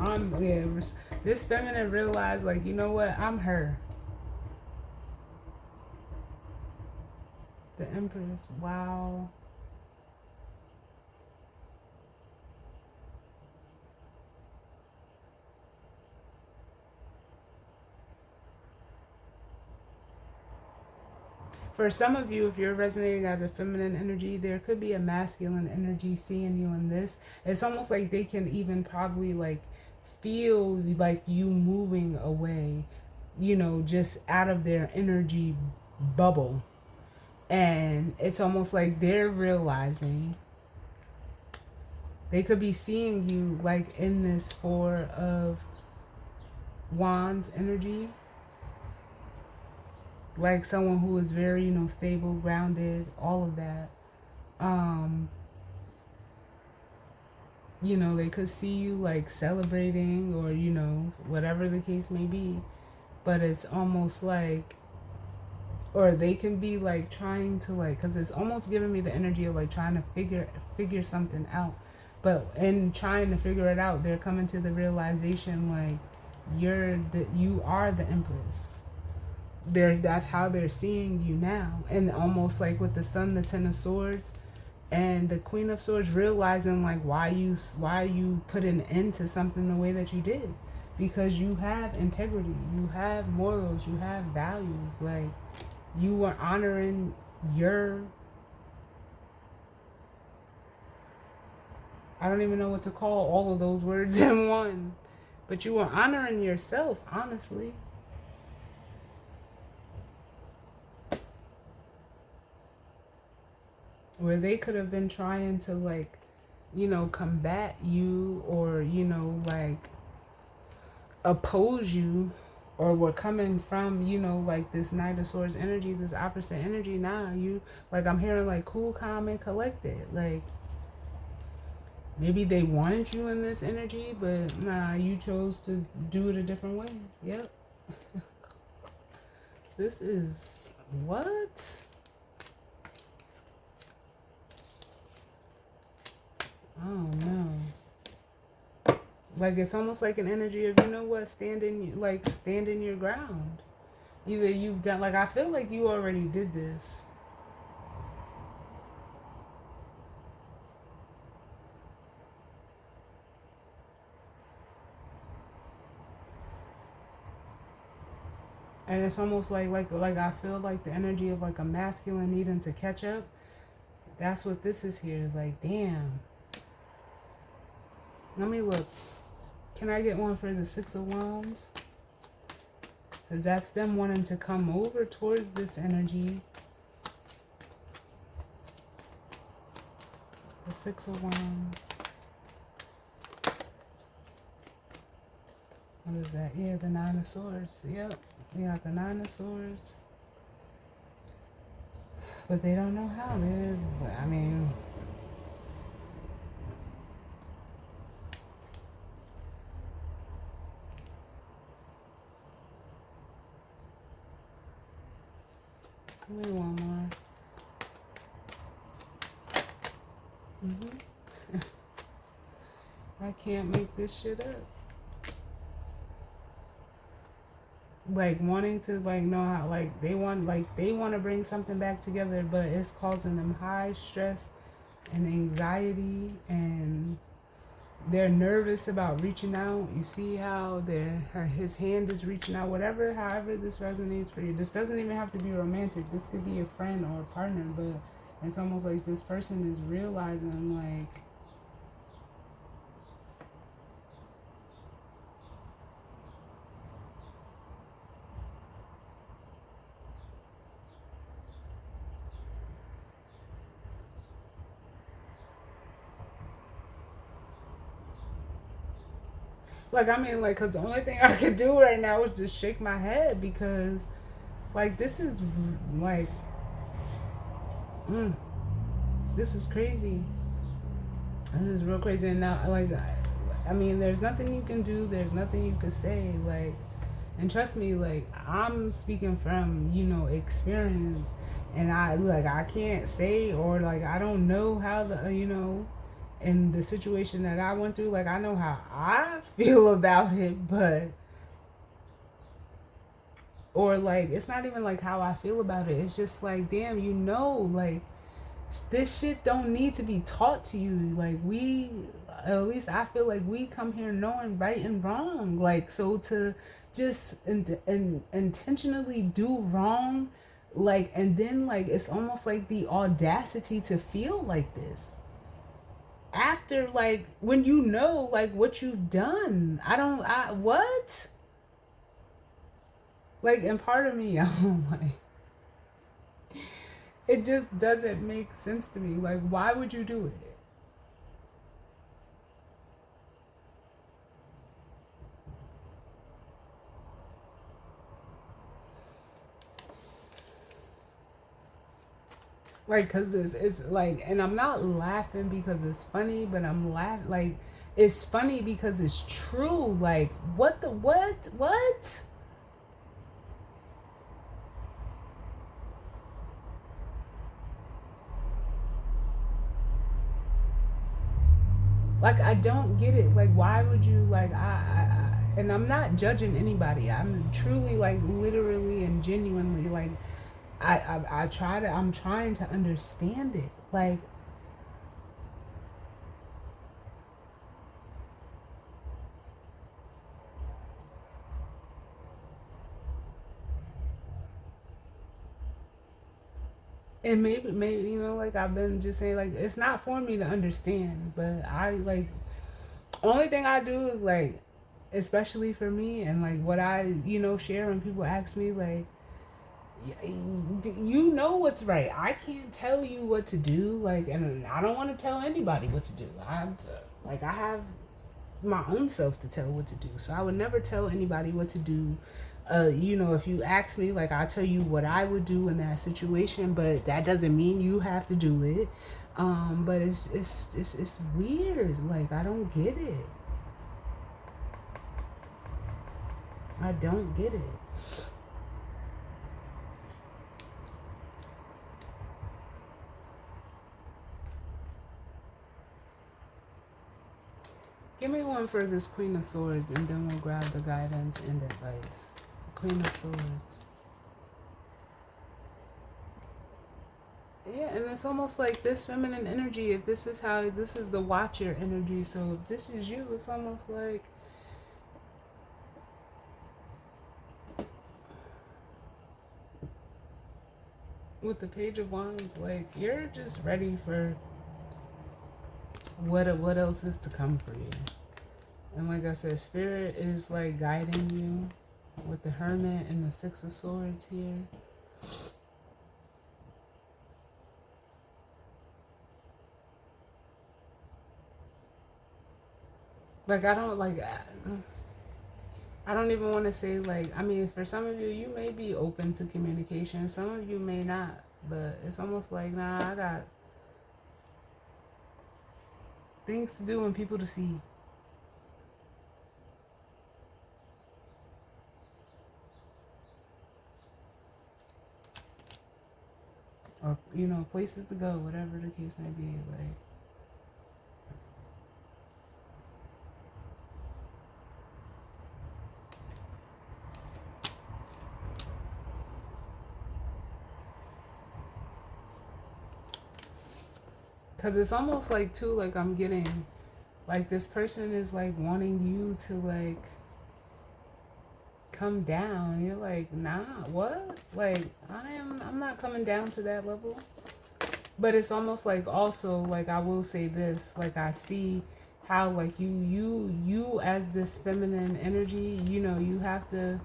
A: this feminine realized, like, you know what, I'm her. The Empress. Wow. For some of you, if you're resonating as a feminine energy, there could be a masculine energy seeing you in this. It's almost like they can even probably like feel like you moving away, just out of their energy bubble. And it's almost like they're realizing they could be seeing you like in this Four of Wands energy, like someone who is very, stable, grounded, all of that. They could see you like celebrating, or, whatever the case may be. But it's almost like, or they can be like trying to like, because it's almost giving me the energy of like trying to figure something out. But in trying to figure it out, they're coming to the realization like you are the Empress. That's how they're seeing you now. And almost like with the Sun, the Ten of Swords, and the Queen of Swords, realizing like why you put an end to something the way that you did, because you have integrity, you have morals, you have values. Like, you were honoring your, I don't even know what to call all of those words in one, but you were honoring yourself, honestly. Where they could have been trying to like, combat you, or, like oppose you, or were coming from, like this Knight of Swords energy, this opposite energy. Now you, like, I'm hearing like cool, calm, and collected. Like, maybe they wanted you in this energy, but nah, you chose to do it a different way. Yep. This is what? Oh no. Like, it's almost like an energy of, stand in your ground. Either you've done, like, I feel like you already did this. And it's almost like I feel like the energy of like a masculine needing to catch up. That's what this is here. Like, damn. Let me look. Can I get one for the Six of Wands? Because that's them wanting to come over towards this energy. The Six of Wands. What is that? Yeah, the Nine of Swords. Yep. We got the Nine of Swords. But they don't know how it is. I mean, give me one more. I can't make this shit up. Like wanting to like know how like they want to bring something back together, but it's causing them high stress and anxiety, and they're nervous about reaching out. You see how his hand is reaching out, whatever, however this resonates for you. This doesn't even have to be romantic. This could be a friend or a partner, but it's almost like this person is realizing like I mean, like, cause the only thing I could do right now is just shake my head because, like, this is like, mm, this is crazy. This is real crazy. And now, like, I mean, there's nothing you can do. There's nothing you can say. Like, and trust me, like, I'm speaking from, experience. And I can't say, or, like, I don't know how in the situation that I went through, like, I know how I feel about it, but, or, like, it's not even, like, how I feel about it. It's just, like, damn, like, this shit don't need to be taught to you. Like, at least I feel like we come here knowing right and wrong. Like, so to just intentionally do wrong, like, and then, like, it's almost like the audacity to feel like this after, like, when you know, like, what you've done. What? Like, and part of me, I'm like, it just doesn't make sense to me. Like, why would you do it? Like, cause it's like, and I'm not laughing because it's funny, but I'm laughing like it's funny because it's true. Like, what? Like, I don't get it. Like, why would you like and I'm not judging anybody. I'm truly, like, literally and genuinely, like, I'm trying to understand it. Like, and maybe like I've been just saying, like, it's not for me to understand, but I like, only thing I do is, like, especially for me, and like what I share when people ask me, like, you know what's right. I can't tell you what to do, like, and I don't want to tell anybody what to do. I have my own self to tell what to do, so I would never tell anybody what to do. If you ask me, like, I'll tell you what I would do in that situation, but that doesn't mean you have to do it. But it's weird. Like, I don't get it. I don't get it. Give me one for this Queen of Swords, and then we'll grab the guidance and advice. Queen of Swords. Yeah, and it's almost like this feminine energy. If this is the watcher energy. So if this is you, it's almost like with the Page of Wands, like, you're just ready for what else is to come for you. And like I said, Spirit is, like, guiding you with the Hermit and the Six of Swords here. Like, I don't even want to say, like, I mean, for some of you, you may be open to communication. Some of you may not. But it's almost like, nah, I got things to do and people to see. Or, places to go, whatever the case may be. Like, Because it's almost like, too, like I'm getting, like this person is like wanting you to like come down. You're like, nah, what? Like, I'm not coming down to that level. But it's almost like, also, like, I will say this, like, I see how, like, you as this feminine energy, you have to,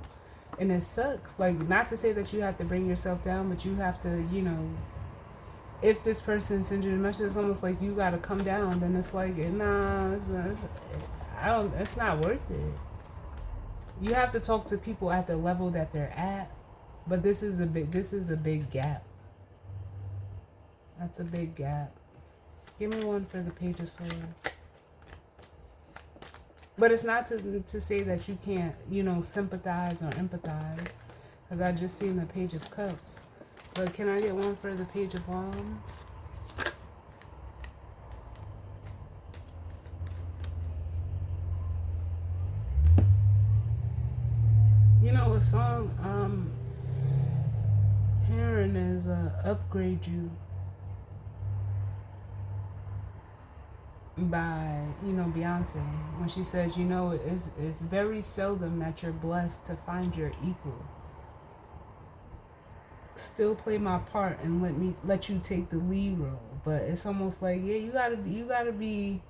A: and it sucks, like, not to say that you have to bring yourself down, but you have to, if this person sends you a message, it's almost like you gotta come down. Then it's like, nah, it's not worth it. You have to talk to people at the level that they're at, but this is a big gap. That's a big gap. Give me one for the Page of Swords. But it's not to say that you can't, sympathize or empathize, because I just seen the Page of Cups. But can I get one for the Page of Wands? A song hearing is Upgrade You by, Beyonce. When she says, it's very seldom that you're blessed to find your equal. Still play my part and let you take the lead role. But it's almost like, yeah, you gotta be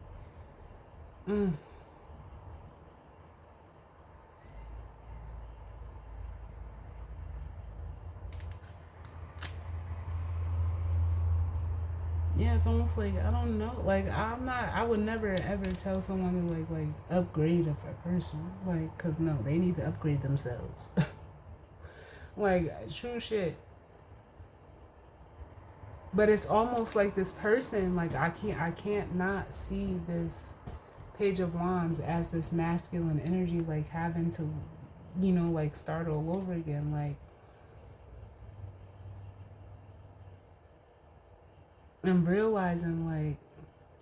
A: yeah, it's almost like, I don't know, like, I would never ever tell someone to like upgrade a person, like, because no, they need to upgrade themselves. Like, true shit. But it's almost like this person, like, I can't not see this Page of Wands as this masculine energy, like having to, like start all over again, like, and realizing, like,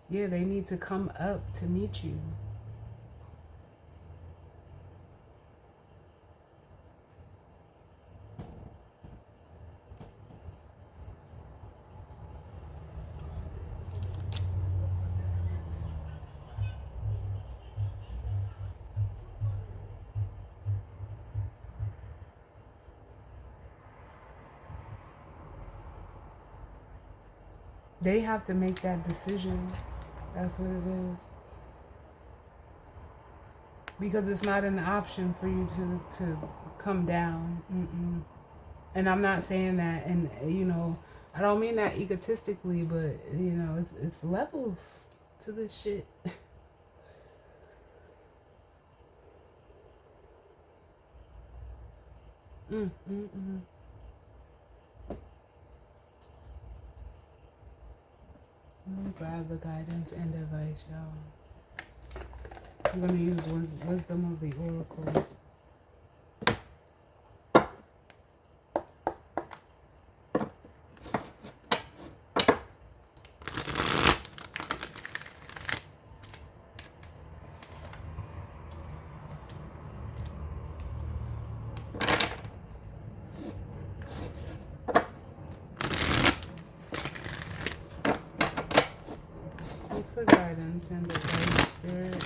A: yeah, they need to come up to meet you. They have to make that decision. That's what it is. Because it's not an option for you to come down. And I'm not saying that, and I don't mean that egotistically, but it's levels to this shit. Let me grab the guidance and advice, y'all. I'm gonna use wisdom of the oracle. What's the guidance and advice, Spirit,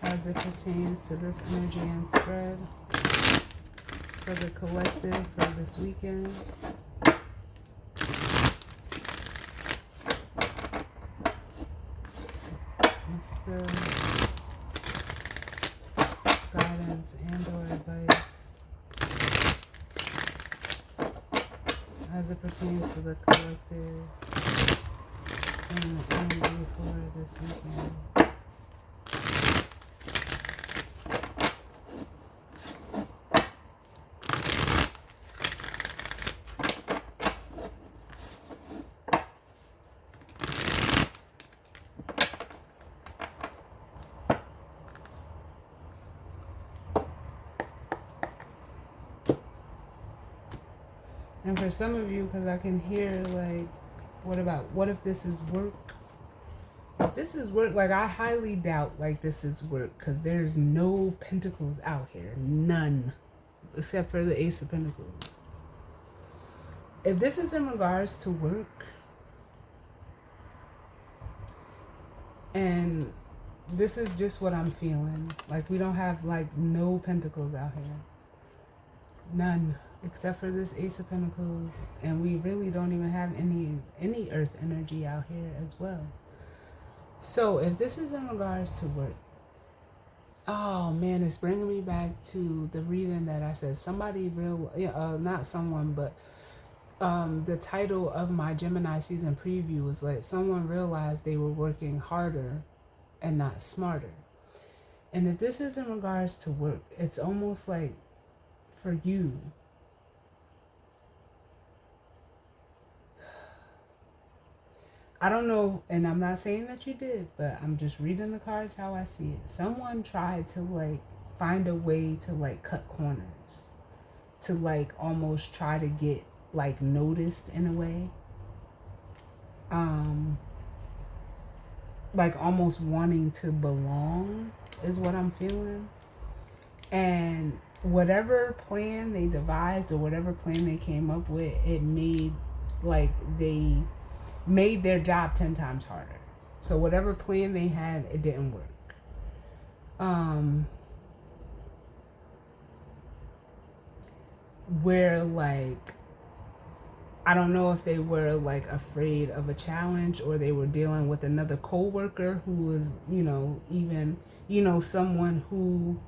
A: as it pertains to this energy and spread for the collective for this weekend? What's the guidance and or advice as it pertains to the collective and the energy for this weekend? And for some of you, because I can hear, like, what if this is work? If this is work, like, I highly doubt, like, this is work, because there's no pentacles out here. None. Except for the Ace of Pentacles. If this is in regards to work, And this is just what I'm feeling. Like, we don't have like no pentacles out here. None. Except for this Ace of Pentacles. And we really don't even have any earth energy out here as well. So if this is in regards to work, oh man, it's bringing me back to the reading that I said. Somebody real, not someone, but the title of my Gemini season preview was like, someone realized they were working harder and not smarter. And if this is in regards to work, it's almost like for you, I don't know, and I'm not saying that you did, but I'm just reading the cards how I see it. Someone tried to like find a way to like cut corners, to like almost try to get like noticed in a way. Like almost wanting to belong is what I'm feeling. And whatever plan they devised or whatever plan they came up with, it made like they made their job 10 times harder. So whatever plan they had, it didn't work. Where like, I don't know if they were like afraid of a challenge or they were dealing with another coworker who was, even, someone who,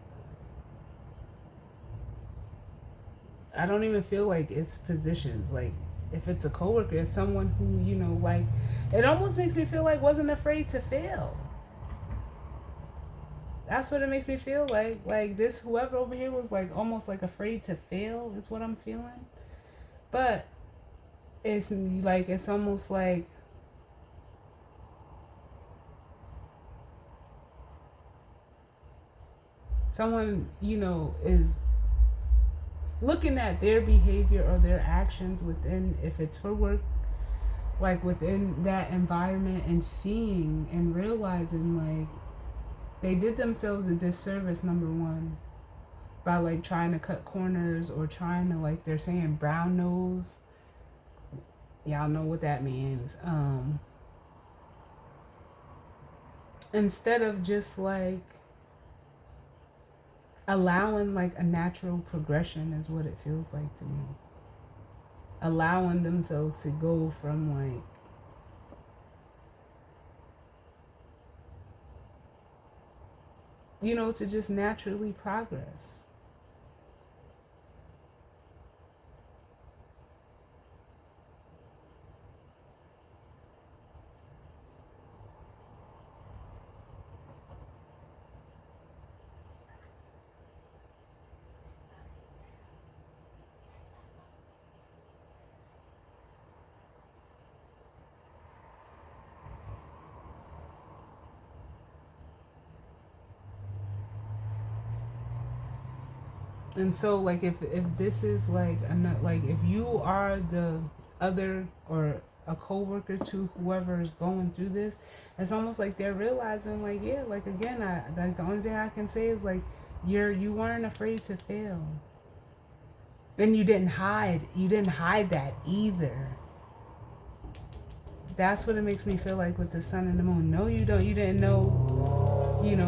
A: I don't even feel like it's positions. Like if it's a coworker, it's someone who, like, it almost makes me feel like wasn't afraid to fail. That's what it makes me feel like. Like this, whoever over here was like almost like afraid to fail is what I'm feeling. But it's like, it's almost like someone, is looking at their behavior or their actions within, if it's for work, like within that environment, and seeing and realizing like they did themselves a disservice, number one, by like trying to cut corners or trying to, like they're saying, brown nose. Y'all know what that means. Instead of just like allowing like a natural progression is what it feels like to me. Allowing themselves to go from like to just naturally progress. And so like if this is like like if you are the other or a coworker to whoever is going through this, it's almost like they're realizing like, yeah, like again, I like the only thing I can say is like you weren't afraid to fail. And you didn't hide that either. That's what it makes me feel like with the sun and the moon. No, you didn't know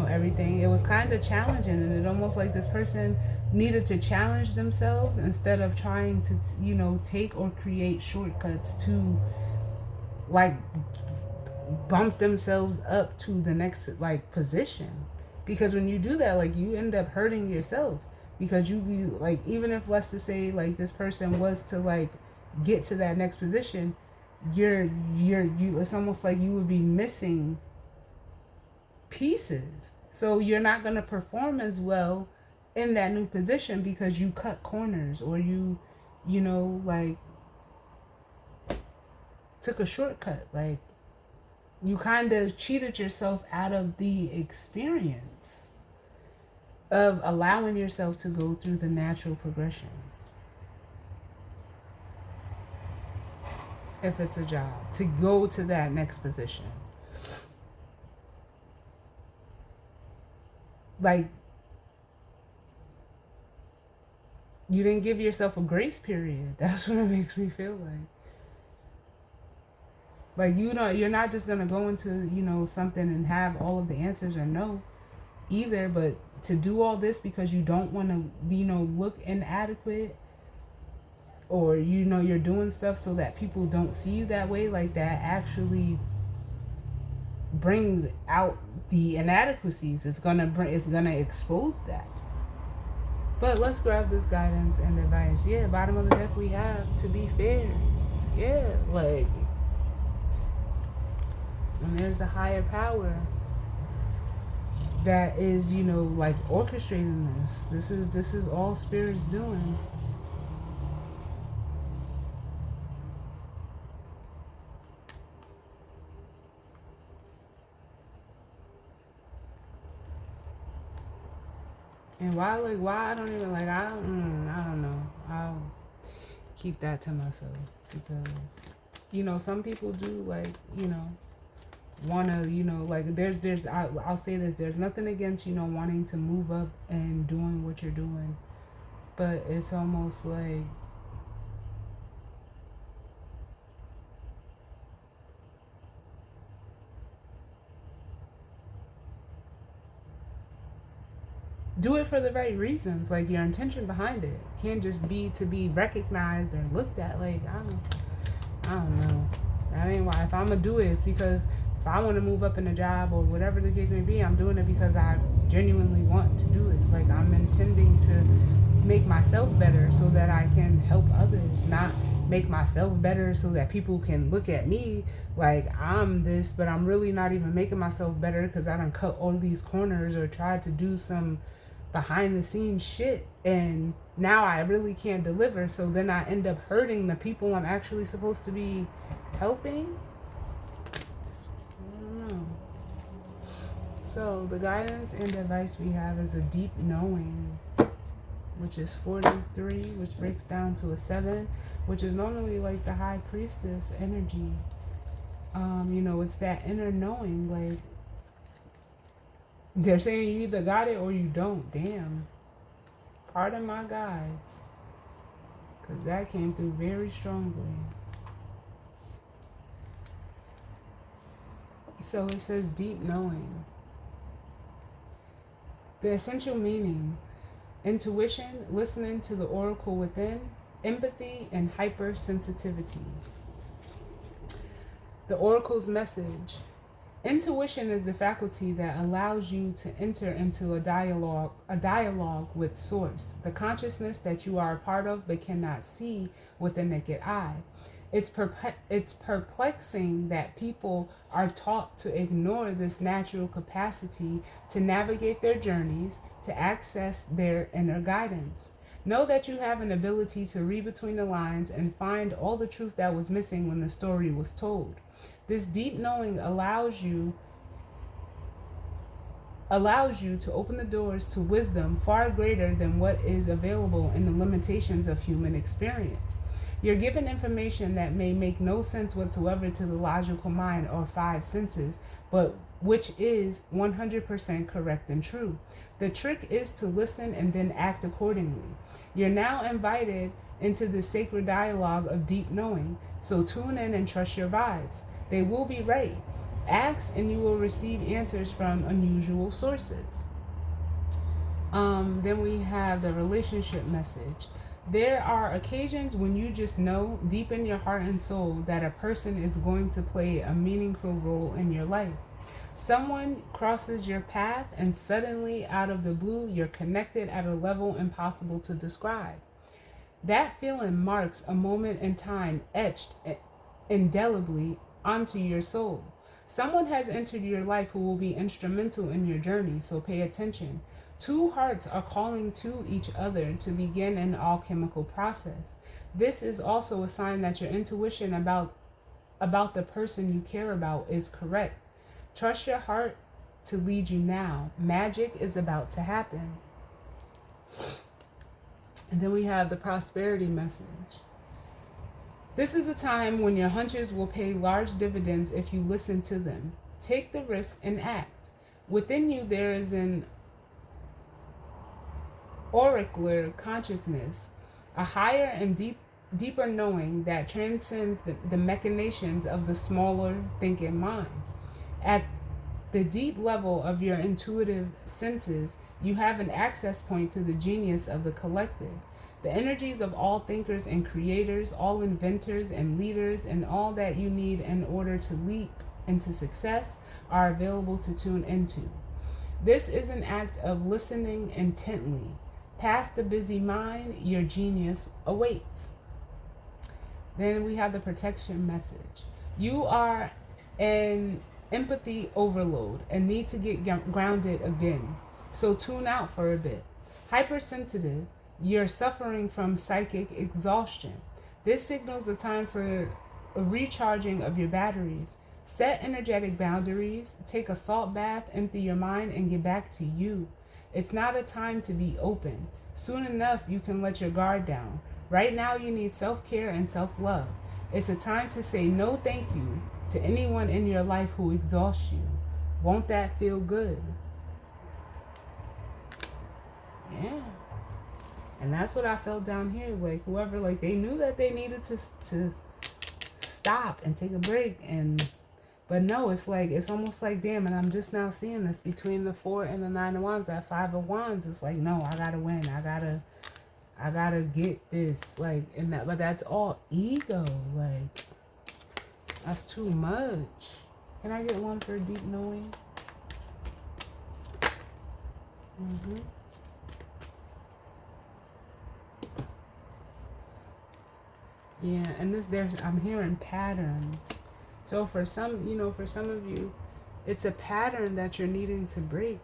A: everything. It was kind of challenging, and it almost like this person needed to challenge themselves instead of trying to take or create shortcuts to like bump themselves up to the next like position. Because when you do that, like you end up hurting yourself, because you like, even if, let's just say, like this person was to like get to that next position, you it's almost like you would be missing pieces. So you're not going to perform as well in that new position because you cut corners, or you like took a shortcut. Like you kind of cheated yourself out of the experience of allowing yourself to go through the natural progression. If it's a job, to go to that next position. Like, you didn't give yourself a grace period. That's what it makes me feel like. Like, you know, you're not just gonna go into, you know, something and have all of the answers or no either, but to do all this because you don't want to, you know, look inadequate, or, you know, you're doing stuff so that people don't see you that way, like, that actually brings out the inadequacies. It's gonna expose that. But let's grab this guidance and advice. Yeah, bottom of the deck we have to be fair. Yeah, like, and there's a higher power that is, you know, like, orchestrating this. This is all spirits doing. And why I don't even, like, I don't know. I'll keep that to myself, because, you know, some people do, like, you know, wanna, you know, like, I'll say this, there's nothing against, you know, wanting to move up and doing what you're doing, but it's almost like, do it for the right reasons. Like, your intention behind it can't just be to be recognized or looked at. Like, I don't know. That ain't why. If I'm gonna do it, it's because if I want to move up in a job or whatever the case may be, I'm doing it because I genuinely want to do it. Like, I'm intending to make myself better so that I can help others, not make myself better so that people can look at me like I'm this, but I'm really not even making myself better because I done cut all these corners or tried to do some behind the scenes shit, and now I really can't deliver, so then I end up hurting the people I'm actually supposed to be helping. I don't know. So the guidance and advice we have is a deep knowing, which is 43, which breaks down to a 7, which is normally like the high priestess energy. You know, it's that inner knowing. Like, they're saying you either got it or you don't. Damn. Pardon my guides, because that came through very strongly. So it says deep knowing. The essential meaning: intuition, listening to the oracle within, empathy, and hypersensitivity. The oracle's message: intuition is the faculty that allows you to enter into a dialogue with source, the consciousness that you are a part of but cannot see with the naked eye. It's perplexing that people are taught to ignore this natural capacity to navigate their journeys, to access their inner guidance. Know that you have an ability to read between the lines and find all the truth that was missing when the story was told. This deep knowing allows you to open the doors to wisdom far greater than what is available in the limitations of human experience. You're given information that may make no sense whatsoever to the logical mind or five senses, but which is 100% correct and true. The trick is to listen and then act accordingly. You're now invited into the sacred dialogue of deep knowing, so tune in and trust your vibes. They will be right. Ask and you will receive answers from unusual sources. Then we have the relationship message. There are occasions when you just know deep in your heart and soul that a person is going to play a meaningful role in your life. Someone crosses your path and suddenly, out of the blue, you're connected at a level impossible to describe. That feeling marks a moment in time etched indelibly onto your soul. Someone has entered your life who will be instrumental in your journey, so pay attention. Two hearts are calling to each other to begin an alchemical process. This is also a sign that your intuition about the person you care about is correct. Trust your heart to lead you now. Magic is about to happen. And then we have the prosperity message. This is a time when your hunches will pay large dividends if you listen to them. Take the risk and act. Within you there is an oracular consciousness, a higher and deeper knowing that transcends the machinations of the smaller thinking mind. At the deep level of your intuitive senses, you have an access point to the genius of the collective. The energies of all thinkers and creators, all inventors and leaders, and all that you need in order to leap into success are available to tune into. This is an act of listening intently. Past the busy mind, your genius awaits. Then we have the protection message. You are an empathy overload and need to get grounded again. So tune out for a bit. Hypersensitive, you're suffering from psychic exhaustion. This signals a time for a recharging of your batteries. Set energetic boundaries, take a salt bath, empty your mind, and get back to you. It's not a time to be open. Soon enough, you can let your guard down. Right now, you need self-care and self-love. It's a time to say no thank you to anyone in your life who exhausts you. Won't that feel good? Yeah. And that's what I felt down here. Like, whoever, like, they knew that they needed to stop and take a break. But no, it's like, it's almost like, damn, and I'm just now seeing this between the 4 and the 9 of Wands. That 5 of Wands, it's like, no, I gotta win. I gotta get this. Like, and that, but that's all ego. Like, that's too much. Can I get one for deep knowing? Yeah, and I'm hearing patterns. So for some, for some of you, it's a pattern that you're needing to break,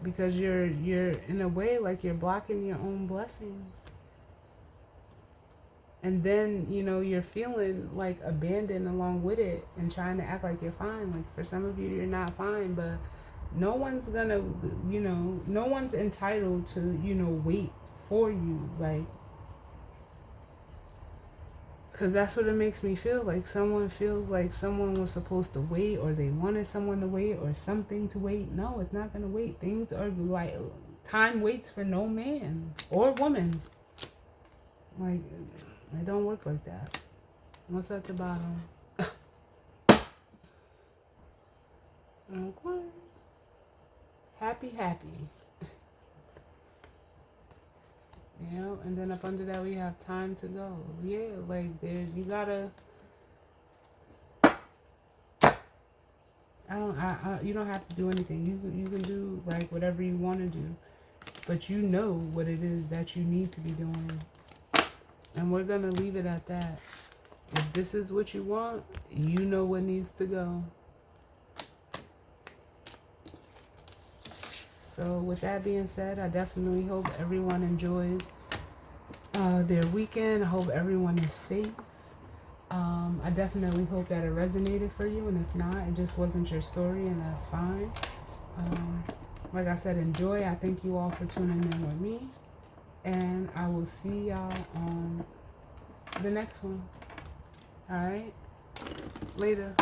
A: because you're in a way like you're blocking your own blessings. And then, you're feeling like abandoned along with it and trying to act like you're fine. Like, for some of you, you're not fine, but no one's gonna, no one's entitled to, wait for you. Like, because that's what it makes me feel like. Someone feels like someone was supposed to wait, or they wanted someone to wait, or something to wait. No, it's not going to wait. Things are like, time waits for no man or woman. Like, it don't work like that. What's at the bottom? Okay. Happy. And then up under that we have time to go. Yeah, like, you gotta. You don't have to do anything. You can do like whatever you want to do, but you know what it is that you need to be doing, and we're gonna leave it at that. If this is what you want, you know what needs to go. So with that being said, I definitely hope everyone enjoys their weekend. I hope everyone is safe. I definitely hope that it resonated for you, and if not, it just wasn't your story, and that's fine. Like I said, enjoy. I thank you all for tuning in with me, and I will see y'all on the next one. All right? Later.